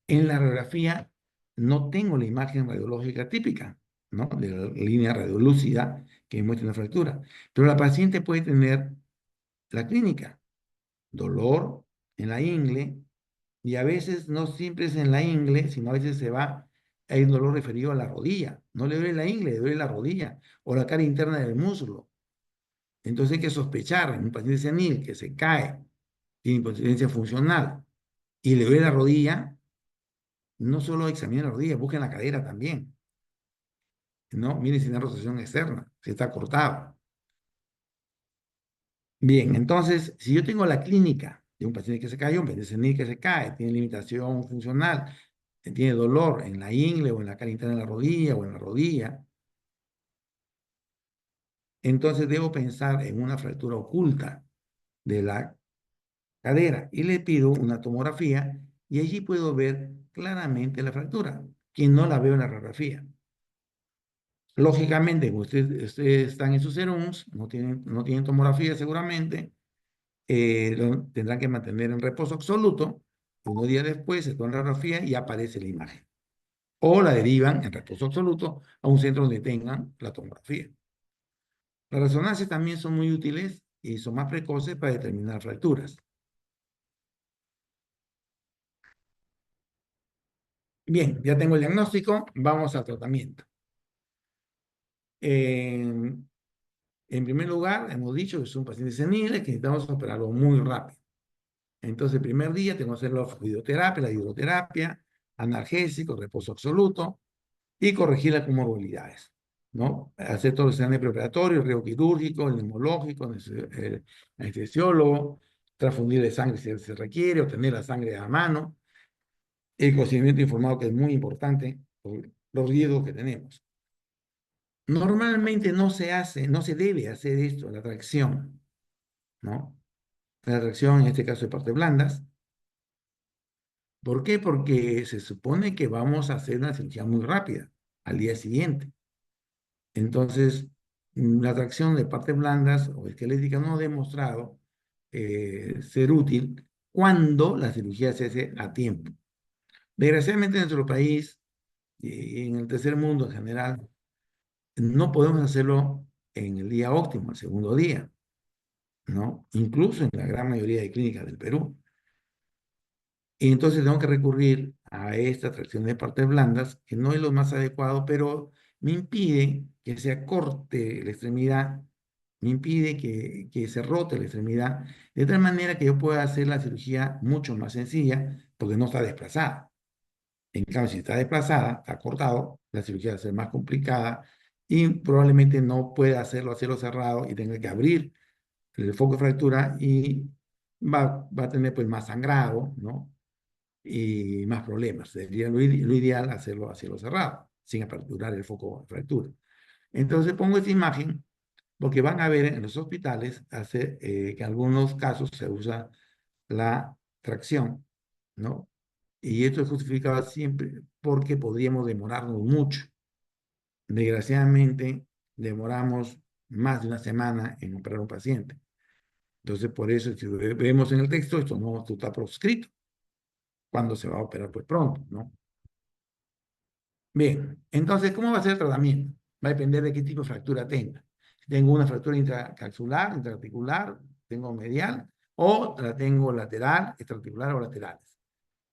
en la radiografía, no tengo la imagen radiológica típica, ¿no? De la línea radiolúcida que muestra una fractura. Pero la paciente puede tener la clínica, dolor en la ingle, y a veces no siempre es en la ingle, sino a veces hay un dolor referido a la rodilla. No le duele la ingle, le duele la rodilla o la cara interna del muslo. Entonces hay que sospechar en un paciente senil que se cae, tiene impotencia funcional y le duele la rodilla, no solo examinen la rodilla, busquen la cadera también. No, miren si hay una rotación externa, si está cortado. Bien, entonces, si yo tengo la clínica de un paciente que se cayó, un paciente senil que se cae, tiene limitación funcional, tiene dolor en la ingle o en la cara interna de la rodilla o en la rodilla, entonces debo pensar en una fractura oculta de la cadera y le pido una tomografía y allí puedo ver claramente la fractura, que no la veo en la radiografía. Lógicamente, como ustedes están en sus serums, no tienen tomografía seguramente, lo tendrán que mantener en reposo absoluto. Unos días después se toma la radiografía y aparece la imagen. O la derivan en reposo absoluto a un centro donde tengan la tomografía. Las resonancias también son muy útiles y son más precoces para determinar fracturas. Bien, ya tengo el diagnóstico, vamos al tratamiento. En primer lugar, hemos dicho que es un paciente senil que necesitamos operarlo muy rápido. Entonces, el primer día tengo que hacer la fluidoterapia, la hidroterapia, analgésico, reposo absoluto y corregir las comorbilidades, ¿no? Hacer todos los exámenes preparatorios, riego quirúrgico, el neumológico, el anestesiólogo, transfundir de sangre si se requiere, obtener la sangre a mano, el consentimiento informado que es muy importante por los riesgos que tenemos. Normalmente no se debe hacer esto, la tracción, ¿no? La tracción, en este caso de partes blandas. ¿Por qué? Porque se supone que vamos a hacer una cirugía muy rápida al día siguiente. Entonces, la tracción de partes blandas o esqueléticas no ha demostrado ser útil cuando la cirugía se hace a tiempo. Desgraciadamente en nuestro país y en el tercer mundo en general, no podemos hacerlo en el día óptimo, el segundo día, ¿no? Incluso en la gran mayoría de clínicas del Perú. Y entonces tengo que recurrir a esta tracción de partes blandas, que no es lo más adecuado, pero me impide que se acorte la extremidad, me impide que se rote la extremidad, de tal manera que yo pueda hacer la cirugía mucho más sencilla, porque no está desplazada. En cambio, si está desplazada, está cortado, la cirugía va a ser más complicada y probablemente no pueda hacerlo a cielo cerrado y tenga que abrir el foco de fractura y va a tener pues más sangrado, ¿no? Y más problemas. Sería lo ideal hacerlo a cielo cerrado, sin aperturar el foco de fractura. Entonces pongo esta imagen porque van a ver en los hospitales que en algunos casos se usa la tracción, ¿no? Y esto es justificado siempre porque podríamos demorarnos mucho. Desgraciadamente, demoramos más de una semana en operar a un paciente. Entonces, por eso, si vemos en el texto, esto está proscrito cuando se va a operar, pues pronto, ¿no? Bien, entonces, ¿cómo va a ser el tratamiento? Va a depender de qué tipo de fractura tenga. Si tengo una fractura intracapsular, intraarticular, tengo medial, o la tengo lateral, extraarticular o laterales.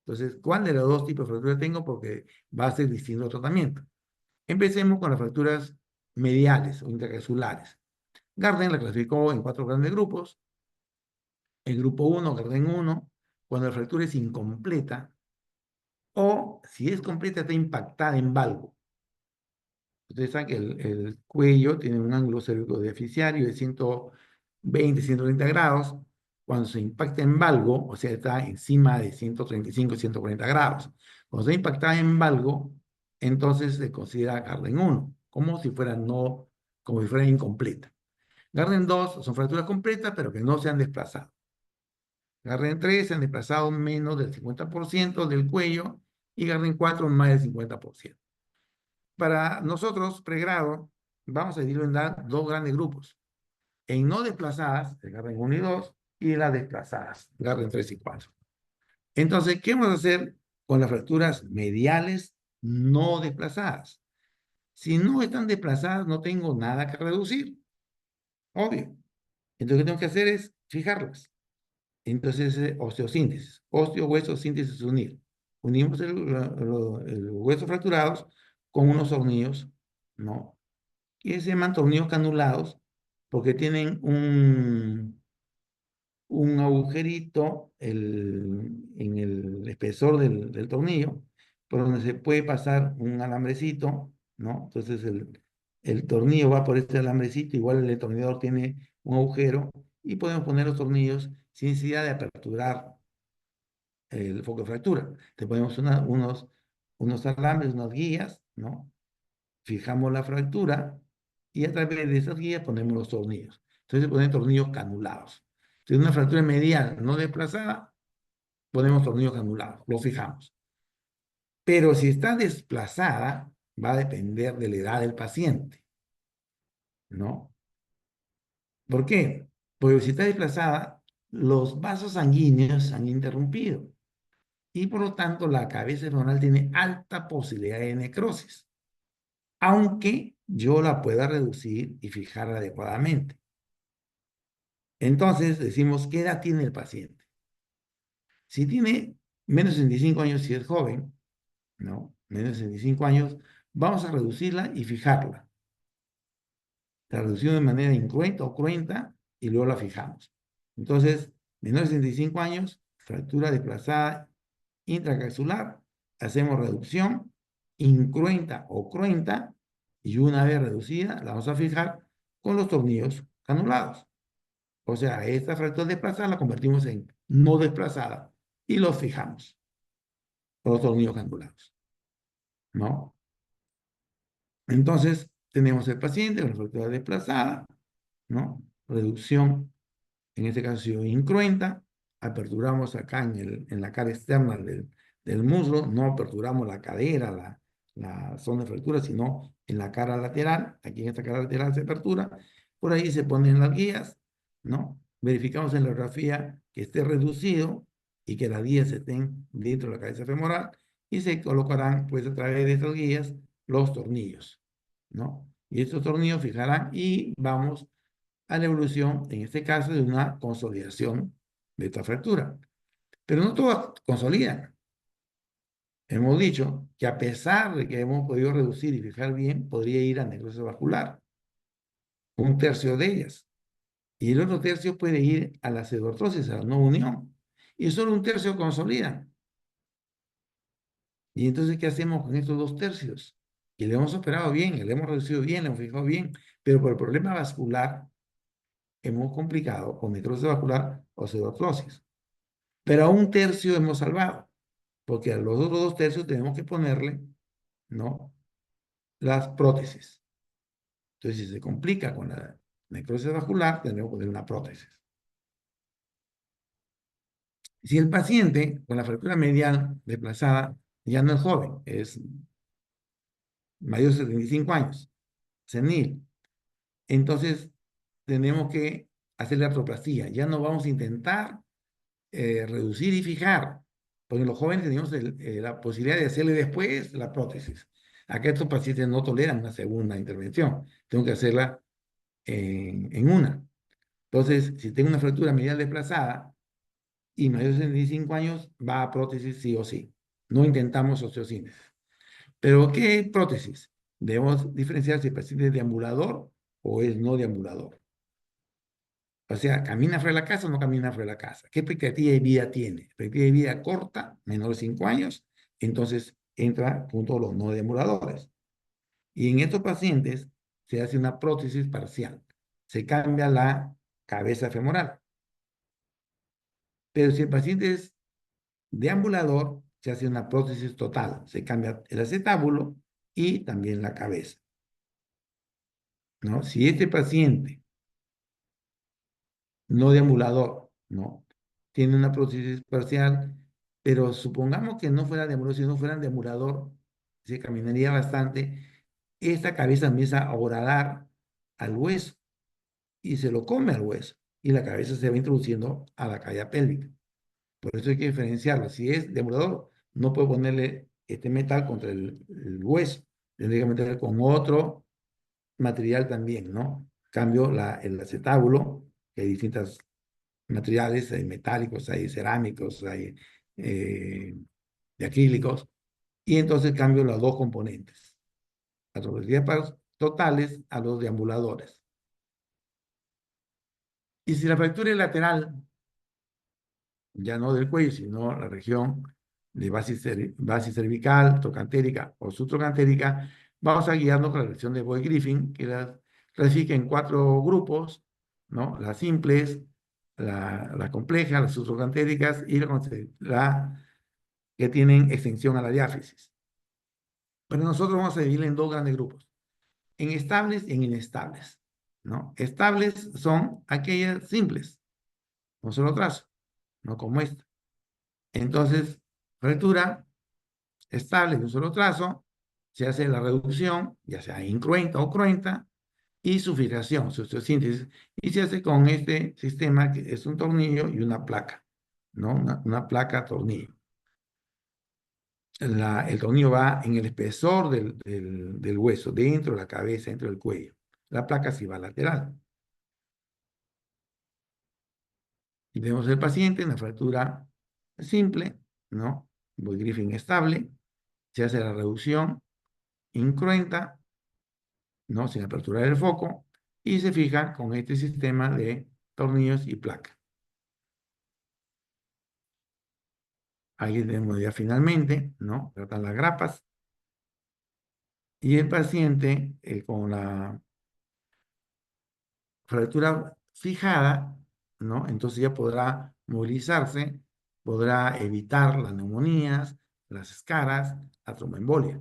Entonces, ¿cuál de los dos tipos de fracturas tengo? Porque va a ser distinto el tratamiento. Empecemos con las fracturas mediales o intracapsulares. Gardner la clasificó en 4 grandes grupos. El grupo 1, Gardner 1, cuando la fractura es incompleta o si es completa está impactada en valgo. Ustedes saben que el cuello tiene un ángulo cérvico deficiario de 120, 130 grados. Cuando se impacta en valgo, o sea, está encima de 135, 140 grados. Cuando está impactada en valgo, entonces se considera Gardner 1, como si fuera incompleta. Gardner 2 son fracturas completas, pero que no se han desplazado. Gardner 3 se han desplazado menos del 50% del cuello y Gardner 4 más del 50%. Para nosotros, pregrado, vamos a dividirlo en dos grandes grupos. En no desplazadas, el Garden 1 y 2, y las desplazadas, Garden 3 y 4. Entonces, ¿qué vamos a hacer con las fracturas mediales no desplazadas? Si no están desplazadas, no tengo nada que reducir, obvio. Entonces, lo que tengo que hacer es fijarlas. Entonces, osteosíntesis. Osteo, hueso, síntesis, unir. Unimos los huesos fracturados con unos tornillos, ¿no? Que se llaman tornillos canulados porque tienen un agujerito en el espesor del tornillo por donde se puede pasar un alambrecito, ¿no? Entonces el tornillo va por este alambrecito, igual el destornillador tiene un agujero y podemos poner los tornillos sin necesidad de aperturar el foco de fractura. Te ponemos unos alambres, unas guías, ¿no? Fijamos la fractura y a través de esas guías ponemos los tornillos. Entonces se ponen tornillos canulados. Si es una fractura medial no desplazada, ponemos tornillos canulados, lo fijamos. Pero si está desplazada, va a depender de la edad del paciente, ¿no? ¿Por qué? Porque si está desplazada, los vasos sanguíneos se han interrumpido y por lo tanto la cabeza femoral tiene alta posibilidad de necrosis, aunque yo la pueda reducir y fijar adecuadamente. Entonces decimos, ¿qué edad tiene el paciente? Si tiene menos de 65 años, si es joven, ¿no? Menos de 65 años, vamos a reducirla y fijarla. La reducimos de manera incruenta o cruenta y luego la fijamos. Entonces, menor de 65 años, fractura desplazada intracapsular, hacemos reducción incruenta o cruenta y una vez reducida la vamos a fijar con los tornillos canulados. O sea, esta fractura desplazada la convertimos en no desplazada y los fijamos con los tornillos canulados, ¿no? Entonces, tenemos el paciente con la fractura desplazada, ¿no? Reducción, en este caso incruenta, aperturamos acá en la cara externa del muslo, no aperturamos la cadera, la zona de fractura, sino en la cara lateral, aquí en esta cara lateral se apertura, por ahí se ponen las guías, ¿no? Verificamos en la radiografía que esté reducido y que las guías estén dentro de la cabeza femoral y se colocarán, pues, a través de estas guías, los tornillos, ¿no? Y estos tornillos fijarán y vamos a la evolución, en este caso, de una consolidación de esta fractura. Pero no todas consolidan. Hemos dicho que a pesar de que hemos podido reducir y fijar bien, podría ir a necrosis vascular, un tercio de ellas. Y el otro tercio puede ir a la pseudoartrosis, a la no unión. Y solo un tercio consolidan. Y entonces, ¿qué hacemos con estos dos tercios? Que le hemos operado bien, le hemos reducido bien, le hemos fijado bien, pero por el problema vascular hemos complicado con necrosis vascular o pseudoartrosis. Pero a un tercio hemos salvado, porque a los otros dos tercios tenemos que ponerle, ¿no? Las prótesis. Entonces, si se complica con la necrosis vascular, tendremos que poner una prótesis. Si el paciente con la fractura medial desplazada ya no es joven, es mayor de 75 años, senil, entonces tenemos que hacer la artroplastía. Ya no vamos a intentar reducir y fijar, porque los jóvenes tenemos la posibilidad de hacerle después la prótesis. Acá estos pacientes no toleran una segunda intervención, tengo que hacerla en una. Entonces, si tengo una fractura medial desplazada y mayor de 65 años, va a prótesis sí o sí. No intentamos osteosíntesis. Pero, ¿qué prótesis? Debemos diferenciar si el paciente es deambulador o es no deambulador. O sea, ¿camina fuera de la casa o no camina fuera de la casa? ¿Qué expectativa de vida tiene? Expectativa de vida corta, menor de 5 años, entonces entra junto a los no deambuladores. Y en estos pacientes se hace una prótesis parcial. Se cambia la cabeza femoral. Pero si el paciente es deambulador, se hace una prótesis total. Se cambia el acetábulo y también la cabeza, ¿no? Si este paciente no deambulador, ¿no? Tiene una prótesis parcial, pero supongamos que no fuera deambulador, si no fuera deambulador, se caminaría bastante, esta cabeza empieza a horadar al hueso y se lo come al hueso y la cabeza se va introduciendo a la cavidad pélvica. Por eso hay que diferenciarlo. Si es deambulador, no puedo ponerle este metal contra el hueso, tendría que meterle con otro material también, ¿no? Cambio el acetábulo, que hay distintas materiales, hay metálicos, hay cerámicos, hay de acrílicos, y entonces cambio los dos componentes, las tuberías totales a los deambuladores. Y si la fractura es lateral, ya no del cuello, sino la región de base cervical, trocantérica o subtrocantérica, vamos a guiarnos con la lección de Boyd Griffin, que las clasifica en 4 grupos, ¿no? Las simples, la compleja, las subtrocantéricas y la que tienen extensión a la diáfisis. Pero nosotros vamos a dividirla en dos grandes grupos, en estables y en inestables, ¿no? Estables son aquellas simples, un solo trazo, no como esta. Entonces, fractura estable de un solo trazo, se hace la reducción, ya sea incruenta o cruenta, y su fijación, su osteosíntesis, y se hace con este sistema que es un tornillo y una placa, ¿no? Una placa tornillo. El tornillo va en el espesor del hueso, dentro de la cabeza, dentro del cuello. La placa sí va lateral. Y vemos el paciente, una fractura simple, ¿no? Griffin estable, se hace la reducción incruenta, ¿no? Sin aperturar el foco, y se fija con este sistema de tornillos y placa. Aquí tenemos ya finalmente, ¿no? Tratan las grapas, y el paciente con la fractura fijada, ¿no? Entonces ya podrá movilizarse, podrá evitar las neumonías, las escaras, la tromboembolia,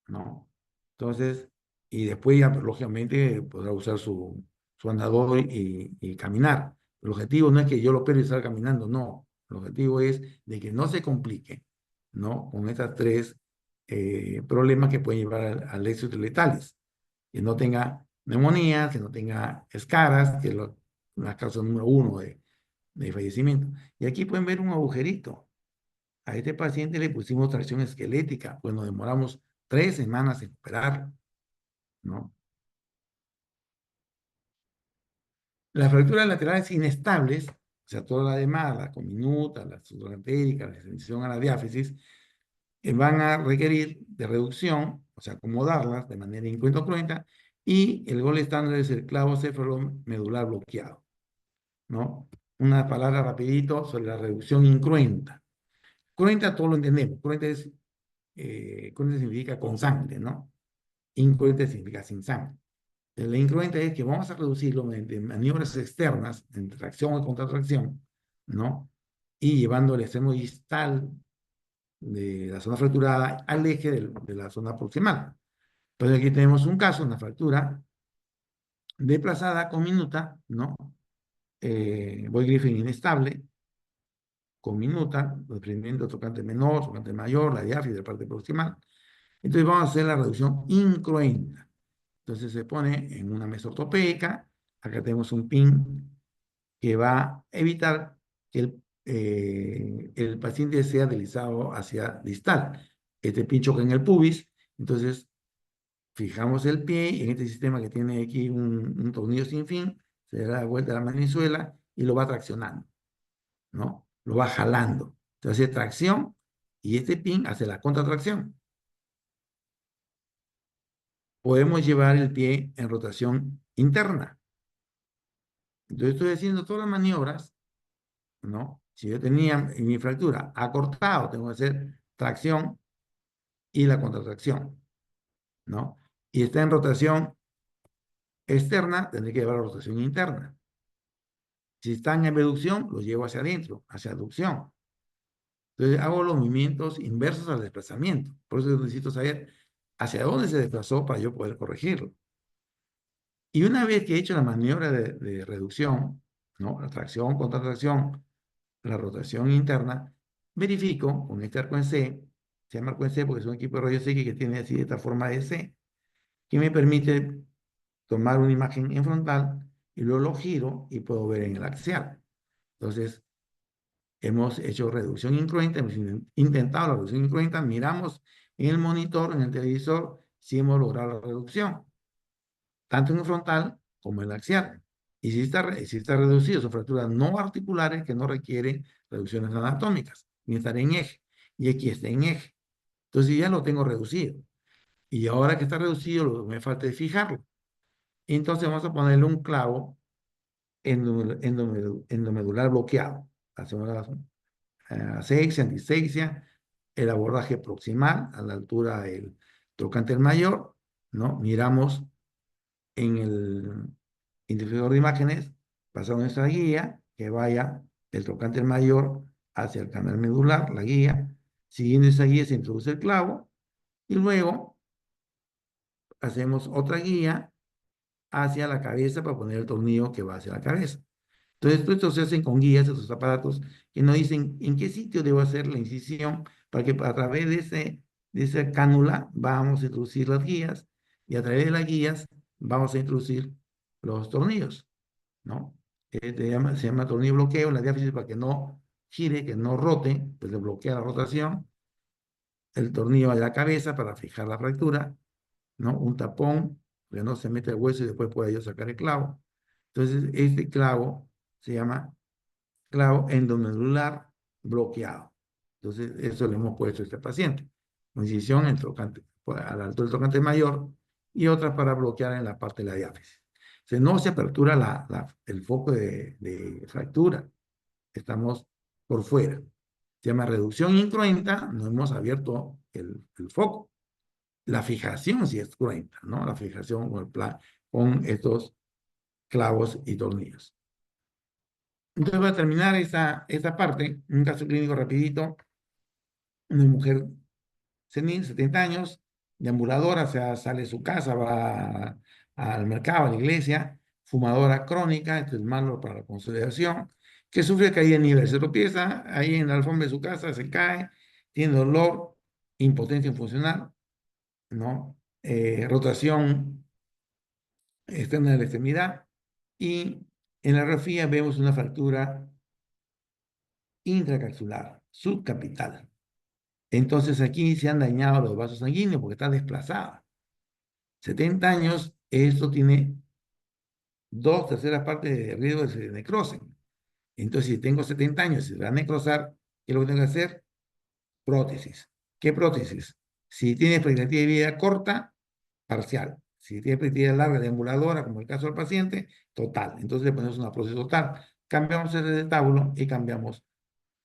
¿no? Entonces, y después ya, pues, lógicamente, podrá usar su andador y caminar. El objetivo no es que yo lo opere y salga caminando, no. El objetivo es de que no se complique, ¿no? Con estas tres problemas que pueden llevar al éxito letales. Que no tenga neumonía, que no tenga escaras, que es la causa número uno de fallecimiento. Y aquí pueden ver un agujerito. A este paciente le pusimos tracción esquelética, pues nos demoramos 3 semanas en operarlo, ¿no? Las fracturas laterales inestables, o sea, toda la demás, la cominuta, la subantérica, la extensión a la diáfisis, van a requerir de reducción, o sea, acomodarlas de manera incruenta, y el gol estándar es el clavo cefalomedular bloqueado, ¿no? Una palabra rapidito sobre la reducción incruenta. Cruenta todo lo entendemos. Cruenta significa con sangre, ¿no? Incruenta significa sin sangre. La incruenta es que vamos a reducirlo mediante maniobras externas, en tracción o contratracción, ¿no? Y llevando el extremo distal de la zona fracturada al eje de la zona proximal. Entonces aquí tenemos un caso, una fractura desplazada con minuta, ¿no? Voy Griffin inestable, con minuta, desprendimiento tocante menor, tocante mayor, la diáfisis de la parte proximal. Entonces vamos a hacer la reducción incruenta. Entonces se pone en una mesa ortopédica. Acá tenemos un pin que va a evitar que el paciente sea deslizado hacia distal. Este pin choca en el pubis. Entonces fijamos el pie y en este sistema que tiene aquí un tornillo sin fin, se da la vuelta a la manizuela y lo va traccionando, ¿no? Lo va jalando. Entonces hace tracción y este pin hace la contratracción. Podemos llevar el pie en rotación interna. Entonces estoy haciendo todas las maniobras, ¿no? Si yo tenía en mi fractura acortado, tengo que hacer tracción y la contratracción, ¿no? Y está en rotación externa, tendré que llevar a rotación interna. Si está en abducción, lo llevo hacia adentro, hacia aducción. Entonces hago los movimientos inversos al desplazamiento. Por eso necesito saber hacia dónde se desplazó para yo poder corregirlo. Y una vez que he hecho la maniobra de reducción, ¿no? La tracción, contratracción, la rotación interna, verifico con este arco en C, se llama arco en C porque es un equipo de rayos X que tiene así esta forma de C, que me permite tomar una imagen en frontal y luego lo giro y puedo ver en el axial. Entonces, hemos hecho reducción incruenta, hemos intentado la reducción incruenta, miramos en el monitor, en el televisor, si hemos logrado la reducción, tanto en el frontal como en el axial. Y si está reducido, son fracturas no articulares que no requieren reducciones anatómicas, ni estar en eje. Y aquí está en eje. Entonces ya lo tengo reducido. Y ahora que está reducido, lo que me falta es fijarlo. Entonces vamos a ponerle un clavo endomedular bloqueado. Hacemos la asexia, antisexia, el abordaje proximal a la altura del trocánter mayor, ¿no? Miramos en el interferidor de imágenes, pasamos nuestra guía que vaya el trocante mayor hacia el canal medular, la guía. Siguiendo esa guía se introduce el clavo y luego hacemos otra guía hacia la cabeza para poner el tornillo que va hacia la cabeza. Entonces, todo esto se hacen con guías, estos aparatos que nos dicen en qué sitio debo hacer la incisión para que a través de esa cánula vamos a introducir las guías y a través de las guías vamos a introducir los tornillos, ¿no? Se llama tornillo bloqueo, la diáfisis para que no gire, que no rote, pues le bloquea la rotación. El tornillo de la cabeza para fijar la fractura, ¿no? Un tapón, que no se mete el hueso y después pueda yo sacar el clavo. Entonces, este clavo se llama clavo endomedular bloqueado. Entonces, eso le hemos puesto a este paciente. Una incisión en trocante, a la altura del trocante mayor y otra para bloquear en la parte de la diáfisis. Si no se apertura el foco de fractura, estamos por fuera. Se llama reducción incruenta, no hemos abierto el foco. La fijación sí es cruenta, ¿no? La fijación o el plan con estos clavos y tornillos. Entonces voy a terminar esta parte, un caso clínico rapidito, una mujer senil, 70 años, deambuladora, o sea, sale de su casa, va al mercado, a la iglesia, fumadora crónica, esto es malo para la consolidación, que sufre caída de nivel, se tropieza ahí en la alfombra de su casa, se cae, tiene dolor, impotencia funcional, ¿no? Rotación externa de la extremidad, y en la radiografía vemos una fractura intracapsular, subcapital. Entonces aquí se han dañado los vasos sanguíneos porque está desplazada. 70 años, esto tiene 2/3 partes de riesgo de que se necrosen. Entonces, si tengo 70 años y se va a necrosar, ¿qué es lo que tengo que hacer? Prótesis. ¿Qué prótesis? Si tiene expectativa de vida corta, parcial. Si tiene expectativa larga, deambuladora, como el caso del paciente, total. Entonces le ponemos una prótesis total. Cambiamos el retablo y cambiamos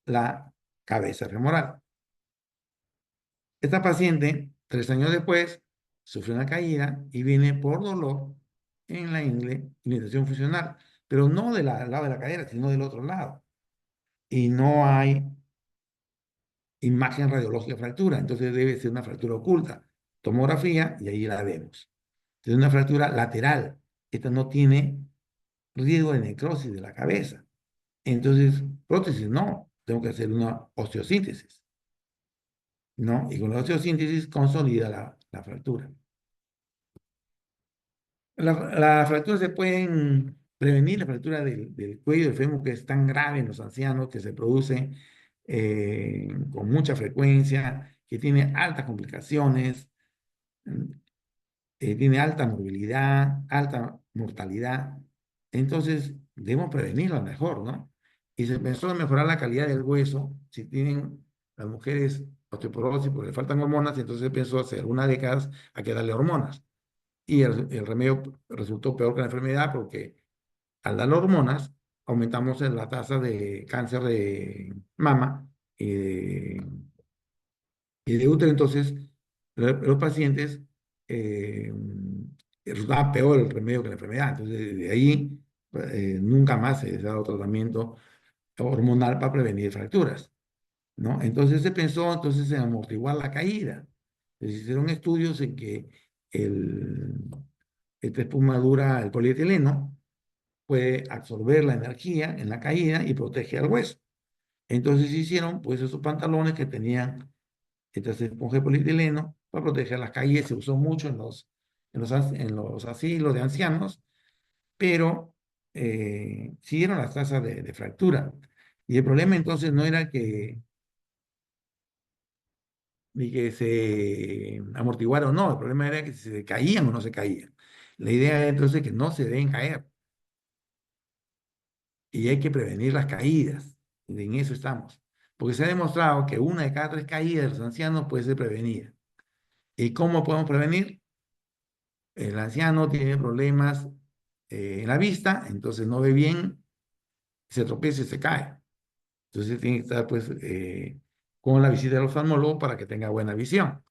la cabeza femoral. Esta paciente, 3 años después, sufrió una caída y viene por dolor en la ingle, indentación funcional, pero no del lado de la cadera, sino del otro lado. Y no hay imagen radiológica de fractura, entonces debe ser una fractura oculta. Tomografía y ahí la vemos. Es una fractura lateral. Esta no tiene riesgo de necrosis de la cabeza. Entonces, prótesis no, tengo que hacer una osteosíntesis, ¿no? Y con la osteosíntesis consolida la fractura. Las fracturas se pueden prevenir, la fractura del cuello del fémur, que es tan grave en los ancianos, que se produce con mucha frecuencia, que tiene altas complicaciones, tiene alta morbilidad, alta mortalidad. Entonces, debemos prevenirla mejor, ¿no? Y se pensó en mejorar la calidad del hueso. Si tienen las mujeres osteoporosis porque le faltan hormonas, entonces se pensó hace algunas décadas a que darle hormonas. Y el remedio resultó peor que la enfermedad porque al dar hormonas aumentamos la tasa de cáncer de mama y de útero. Entonces, los pacientes eh, resultaba peor el remedio que la enfermedad. Entonces, de ahí nunca más se ha dado tratamiento hormonal para prevenir fracturas, ¿no? Entonces se pensó entonces en amortiguar la caída. Se hicieron estudios en que esta espumadura, el polietileno, puede absorber la energía en la caída y protege al hueso. Entonces hicieron pues esos pantalones que tenían estas esponjas de polietileno para proteger las caídas. Se usó mucho en los asilos de ancianos, pero siguieron las tasas de fractura. Y el problema entonces no era ni que se amortiguara o no, el problema era que si se caían o no se caían. La idea era entonces que no se deben caer y hay que prevenir las caídas. Y en eso estamos. Porque se ha demostrado que 1 de cada 3 caídas de los ancianos puede ser prevenida. ¿Y cómo podemos prevenir? El anciano tiene problemas en la vista, entonces no ve bien, se tropieza y se cae. Entonces tiene que estar pues con la visita del oftalmólogo para que tenga buena visión.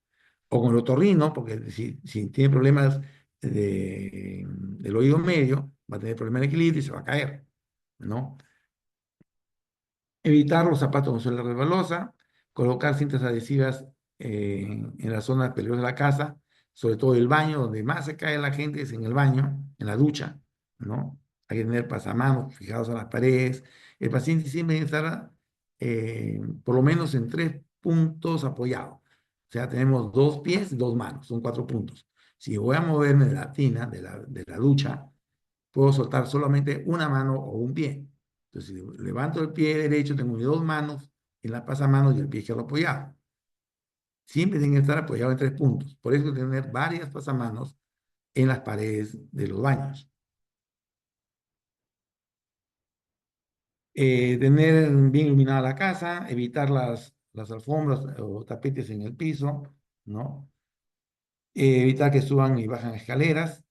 O con el otorrino, porque si tiene problemas del oído medio, va a tener problemas de equilibrio y se va a caer, ¿no? Evitar los zapatos con suela resbalosa, colocar cintas adhesivas en las zonas peligrosas de la casa, sobre todo el baño, donde más se cae la gente es en el baño, en la ducha, ¿no? Hay que tener pasamanos fijados a las paredes. El paciente siempre debe estar por lo menos en 3 puntos apoyados. O sea, tenemos 2 pies y 2 manos, son 4 puntos. Si voy a moverme de la tina, de la ducha, puedo soltar solamente una mano o un pie. Entonces, si levanto el pie derecho, tengo mis 2 manos en la pasamanos y el pie izquierdo apoyado. Siempre tienen que estar apoyados en 3 puntos. Por eso tener varias pasamanos en las paredes de los baños. Tener bien iluminada la casa, evitar las alfombras o tapetes en el piso, ¿no? Evitar que suban y bajan escaleras.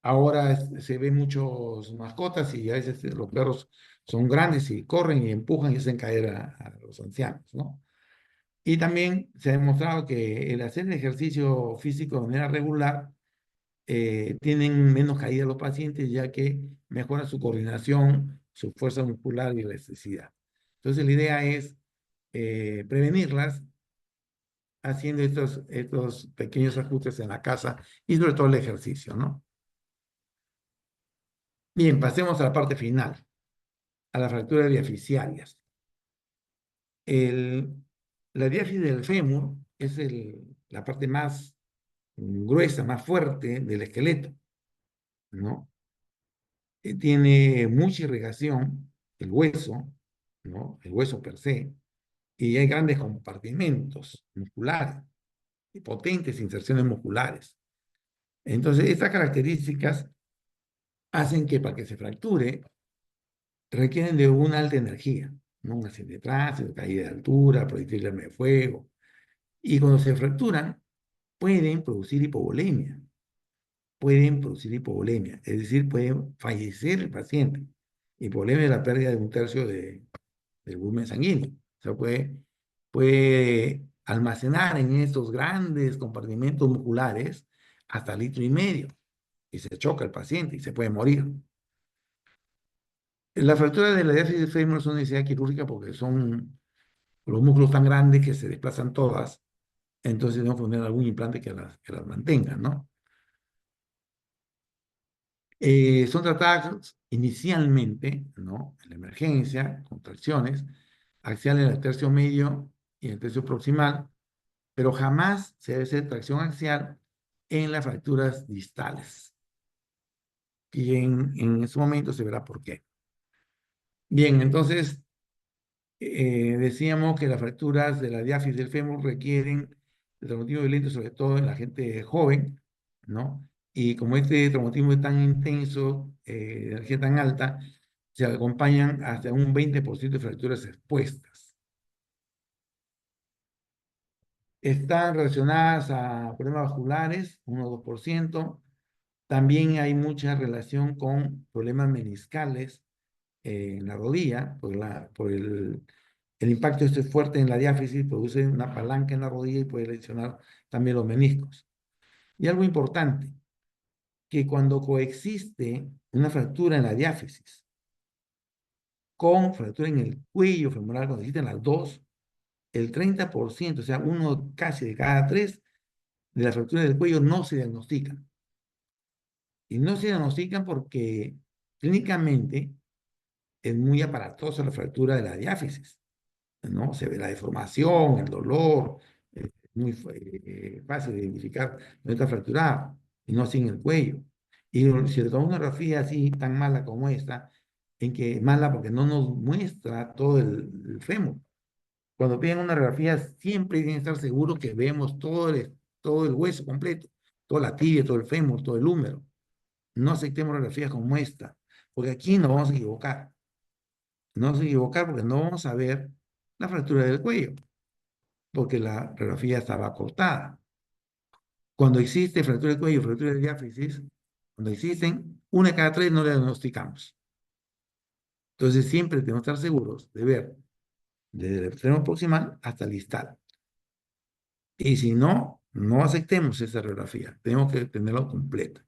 Ahora se ven muchos mascotas y a veces los perros son grandes y corren y empujan y hacen caer a los ancianos, ¿no? Y también se ha demostrado que el hacer ejercicio físico de manera regular tienen menos caída los pacientes ya que mejora su coordinación, su fuerza muscular y elasticidad. Entonces la idea es prevenirlas haciendo estos pequeños ajustes en la casa y sobre todo el ejercicio, ¿no? Bien, pasemos a la parte final, a las fracturas diaficiarias. El, la diáfisis del fémur es la parte más gruesa, más fuerte del esqueleto, ¿no? Tiene mucha irrigación, el hueso, ¿no? El hueso per se, y hay grandes compartimentos musculares y potentes inserciones musculares. Entonces, estas características hacen que para que se fracture requieren de una alta energía, ¿no? Un accidente de tránsito, caída de altura, proyectil de arma de fuego. Y cuando se fracturan, pueden producir hipovolemia. Pueden producir hipovolemia, es decir, puede fallecer el paciente. Hipovolemia es la pérdida de 1/3 del volumen sanguíneo. O sea, puede almacenar en estos grandes compartimentos musculares hasta 1,5 litros y se choca el paciente y se puede morir. La fractura de la diáfisis del fémur es una necesidad quirúrgica porque son los músculos tan grandes que se desplazan todas, entonces tenemos que poner algún implante que las mantenga, ¿no? Son tratadas inicialmente, ¿no? En la emergencia, con tracciones axiales en el tercio medio y en el tercio proximal, pero jamás se debe hacer tracción axial en las fracturas distales. Y en ese momento se verá por qué. Bien, entonces decíamos que las fracturas de la diáfisis del fémur requieren de traumatismo violento, sobre todo en la gente joven, ¿no? Y como este traumatismo es tan intenso, de energía tan alta, se acompañan hasta un 20% de fracturas expuestas. Están relacionadas a problemas vasculares, 1 o 2%. También hay mucha relación con problemas meniscales en la rodilla, por el impacto este fuerte en la diáfisis, produce una palanca en la rodilla y puede lesionar también los meniscos. Y algo importante, que cuando coexiste una fractura en la diáfisis con fractura en el cuello femoral, cuando existen las dos, el 30%, o sea, uno casi de cada 3 de las fracturas del cuello no se diagnostican. Y no se diagnostican porque clínicamente es muy aparatosa la fractura de la diáfisis, ¿no? Se ve la deformación, el dolor, es muy fácil de identificar dónde está fracturada, y no así en el cuello. Y si le tomamos una radiografía así tan mala como esta, en que mala porque no nos muestra todo el fémur. Cuando piden una radiografía, siempre tienen que estar seguros que vemos todo el hueso completo, toda la tibia, todo el fémur, todo el húmero. No aceptemos radiografías como esta, porque aquí nos vamos a equivocar. No vamos a equivocar porque no vamos a ver la fractura del cuello, porque la radiografía estaba cortada. Cuando existe fractura del cuello, fractura de diáfisis, cuando existen, 1 de cada 3 no la diagnosticamos. Entonces siempre tenemos que estar seguros de ver desde el extremo proximal hasta el distal. Y si no, no aceptemos esa radiografía. Tenemos que tenerla completa.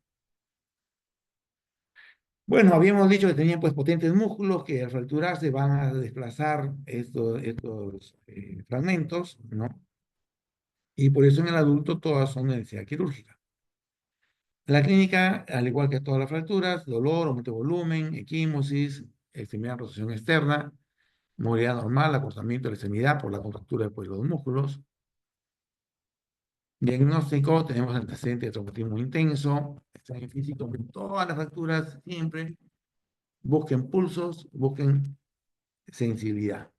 Bueno, habíamos dicho que tenían pues potentes músculos que al fracturarse van a desplazar estos fragmentos, ¿no? Y por eso en el adulto todas son de necesidad quirúrgica. En la clínica, al igual que todas las fracturas, dolor, aumento de volumen, equimosis, extremidad de rotación externa, movilidad normal, acortamiento de la extremidad por la contractura de los músculos. Diagnóstico, tenemos antecedentes de traumatismo intenso, examen físico, en todas las fracturas siempre busquen pulsos, busquen sensibilidad.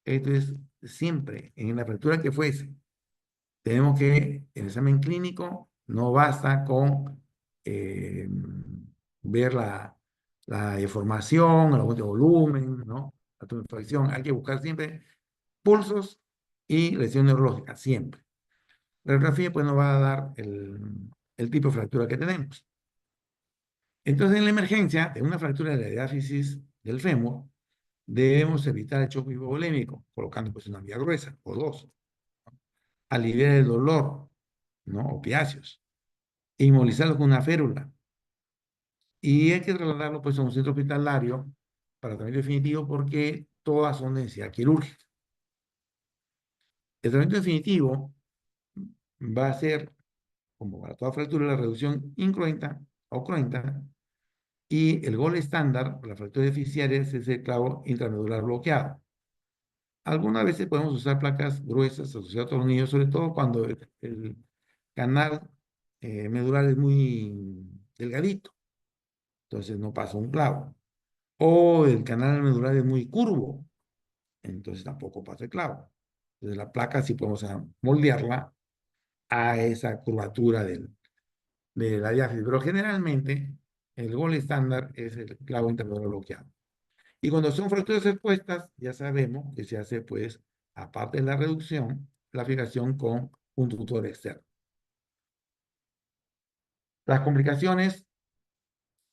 Esto es siempre, en la fractura que fuese. Tenemos que, el examen clínico no basta con eh, ver la deformación, el aumento de volumen, ¿no? La tumefacción. Hay que buscar siempre pulsos y lesión neurológica, siempre. La radiografía pues nos va a dar el tipo de fractura que tenemos. Entonces, en la emergencia de una fractura de la diáfisis del fémur, debemos evitar el choque hipovolémico, colocando pues una vía gruesa o dos, aliviar el dolor, ¿no? Opiáceos, inmovilizarlo con una férula. Y hay que trasladarlo pues a un centro hospitalario para tratamiento definitivo porque todas son de necesidad quirúrgica. El tratamiento definitivo va a ser, como para toda fractura, la reducción incruenta o cruenta y el gol estándar para la fractura deficiaria es el clavo intramedular bloqueado. Algunas veces podemos usar placas gruesas asociadas a tornillos, sobre todo cuando el canal medular es muy delgadito, entonces no pasa un clavo. O el canal medular es muy curvo, entonces tampoco pasa el clavo. Entonces la placa sí podemos moldearla a esa curvatura de la diáfisis, pero generalmente el gol estándar es el clavo intermedular bloqueado. Y cuando son fracturas expuestas, ya sabemos que se hace, pues, aparte de la reducción, la fijación con un tutor externo. Las complicaciones,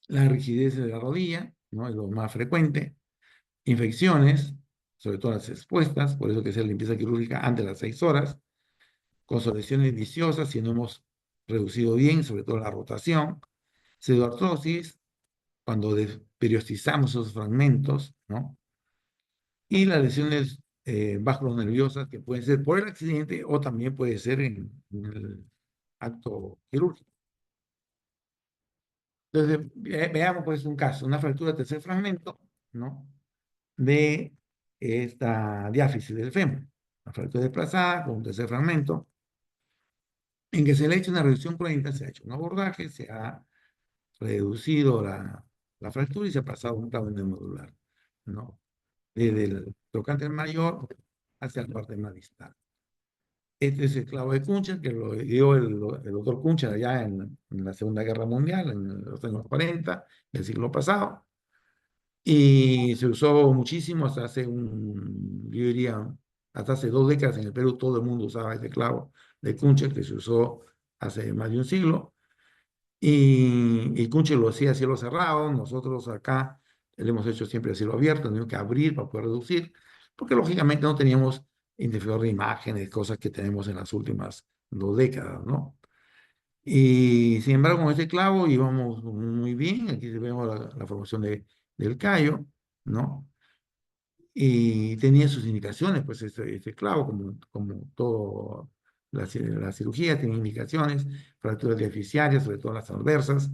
la rigidez de la rodilla, ¿no? Es lo más frecuente. Infecciones, sobre todo las expuestas, por eso que se hace limpieza quirúrgica antes de las 6 horas. Consolidaciones viciosas, si no hemos reducido bien, sobre todo la rotación. Pseudoartrosis, cuando periostizamos esos fragmentos, ¿no? Y las lesiones nerviosas que pueden ser por el accidente o también puede ser en el acto quirúrgico. Entonces, veamos pues un caso, una fractura de tercer fragmento, ¿no? De esta diáfisis del fémur. Una fractura desplazada con un tercer fragmento, en que se le ha hecho una reducción cruenta, se ha hecho un abordaje, se ha reducido la fractura y se ha pasado un clavo endomedular, ¿no? Desde el trocánter mayor hacia la parte más distal. Este es el clavo de Kunchel, que lo dio el doctor Kunchel allá en la Segunda Guerra Mundial, en los años 40 del siglo pasado. Y se usó muchísimo hasta hace yo diría, hasta hace 2 décadas en el Perú todo el mundo usaba este clavo de Kunchel, que se usó hace más de un siglo. Y Kunchel lo hacía a cielo cerrado, nosotros acá lo hemos hecho siempre a cielo abierto, tenemos que abrir para poder reducir, porque lógicamente no teníamos interferidor de imágenes, cosas que tenemos en las últimas 2 décadas, ¿no? Y sin embargo, con este clavo íbamos muy bien, aquí vemos la formación del callo, ¿no? Y tenía sus indicaciones, pues este clavo, como todo la cirugía, tiene indicaciones, fracturas diaficiarias, sobre todo las transversas,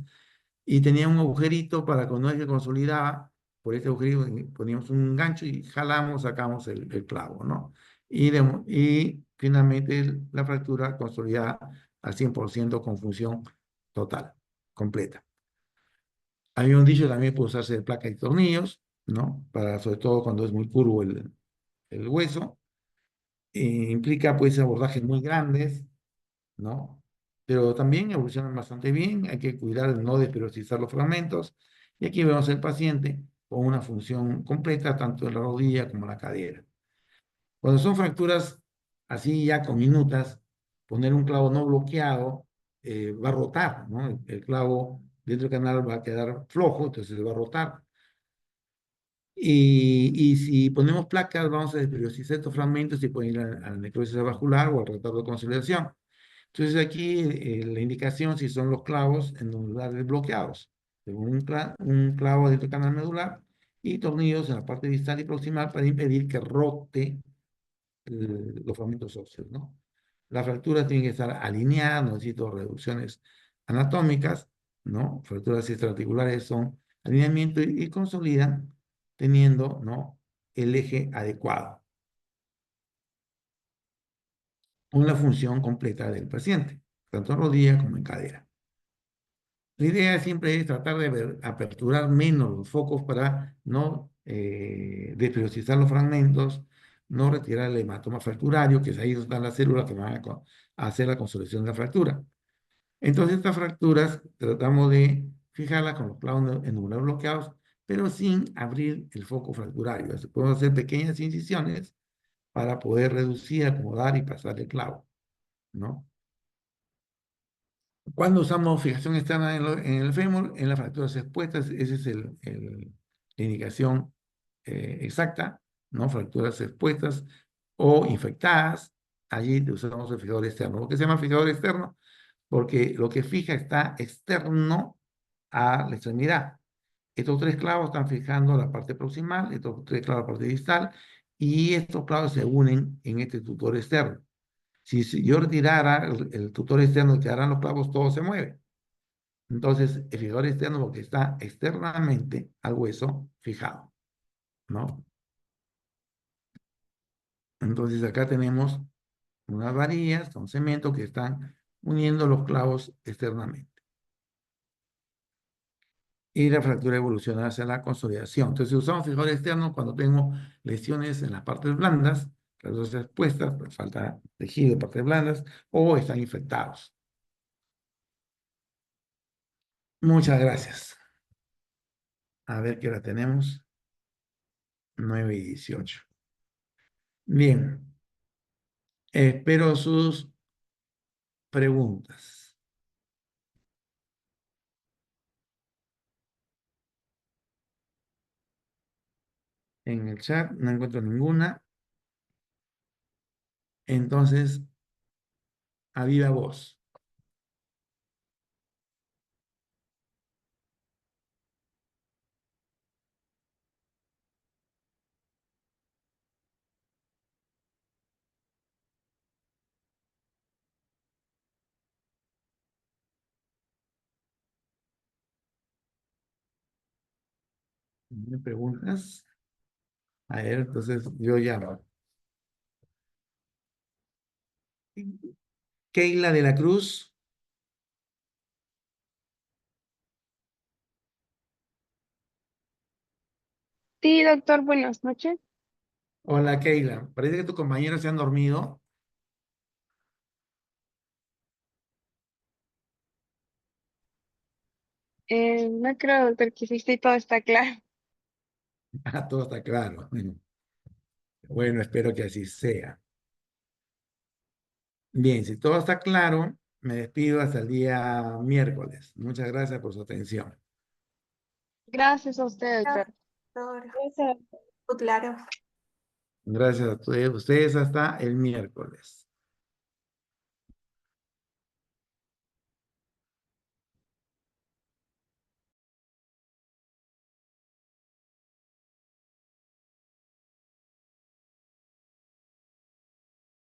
y tenía un agujerito para cuando no se consolidaba, por ese agujerito poníamos un gancho y jalamos, sacamos el clavo, ¿no? Y finalmente la fractura consolidada al 100% con función total, completa. Habíamos dicho también puede usarse de placa y tornillos, ¿no? Para, sobre todo cuando es muy curvo el hueso. Implica pues abordajes muy grandes, ¿no? Pero también evolucionan bastante bien, hay que cuidar de no desperiostizar los fragmentos. Y aquí vemos el paciente con una función completa, tanto en la rodilla como en la cadera. Cuando son fracturas así ya con minutas, poner un clavo no bloqueado va a rotar, ¿no? El clavo dentro del canal va a quedar flojo, entonces se va a rotar. Y si ponemos placas, vamos a desperiostizar estos fragmentos y pueden ir a la necrosis vascular o al retardo de consolidación. Entonces aquí la indicación si son los clavos en lugar de bloqueados. un clavo dentro del canal medular y tornillos en la parte distal y proximal para impedir que rote los fragmentos óseos, ¿no? Las fracturas tienen que estar alineadas, no necesito reducciones anatómicas, ¿no? Fracturas extraarticulares son alineamiento y consolidan teniendo, ¿no? El eje adecuado con la función completa del paciente, tanto en rodilla como en cadera. La idea siempre es tratar de aperturar menos los focos para no despriorizar los fragmentos, no retirar el hematoma fracturario, que es ahí donde están las células que van a hacer la consolidación de la fractura. Entonces, estas fracturas tratamos de fijarlas con los clavos endovenosos bloqueados, pero sin abrir el foco fracturario. Podemos hacer pequeñas incisiones para poder reducir, acomodar y pasar el clavo, ¿no? Cuando usamos fijación externa en el fémur, en las fracturas expuestas, esa es la indicación exacta, ¿no? Fracturas expuestas o infectadas, allí usamos el fijador externo. ¿Por qué se llama fijador externo? Porque lo que fija está externo a la extremidad. Estos tres clavos están fijando la parte proximal, estos tres clavos la parte distal, y estos clavos se unen en este tutor externo. Si yo retirara el tutor externo y quedaran los clavos, todo se mueve. Entonces, el fijador externo porque está externamente al hueso fijado, ¿no? Entonces, acá tenemos unas varillas con cemento que están uniendo los clavos externamente. Y la fractura evoluciona hacia la consolidación. Entonces, usamos fijador externo cuando tengo lesiones en las partes blandas, las dos expuestas, pues, falta tejido de partes blandas, o están infectados. Muchas gracias. A ver qué hora tenemos. 9:18. Bien. Espero sus preguntas. En el chat no encuentro ninguna. Entonces, a viva voz. ¿Me preguntas? A ver, entonces yo llamo. Keila de la Cruz. Sí, doctor, buenas noches. Hola, Keila. Parece que tus compañeros se han dormido. No creo, doctor, que sí, sí, todo está claro. Ah, todo está claro. Bueno, espero que así sea. Bien, si todo está claro, me despido hasta el día miércoles. Muchas gracias por su atención. Gracias a usted, doctor. Doctor, Gracias. claro. Gracias a ustedes hasta el miércoles.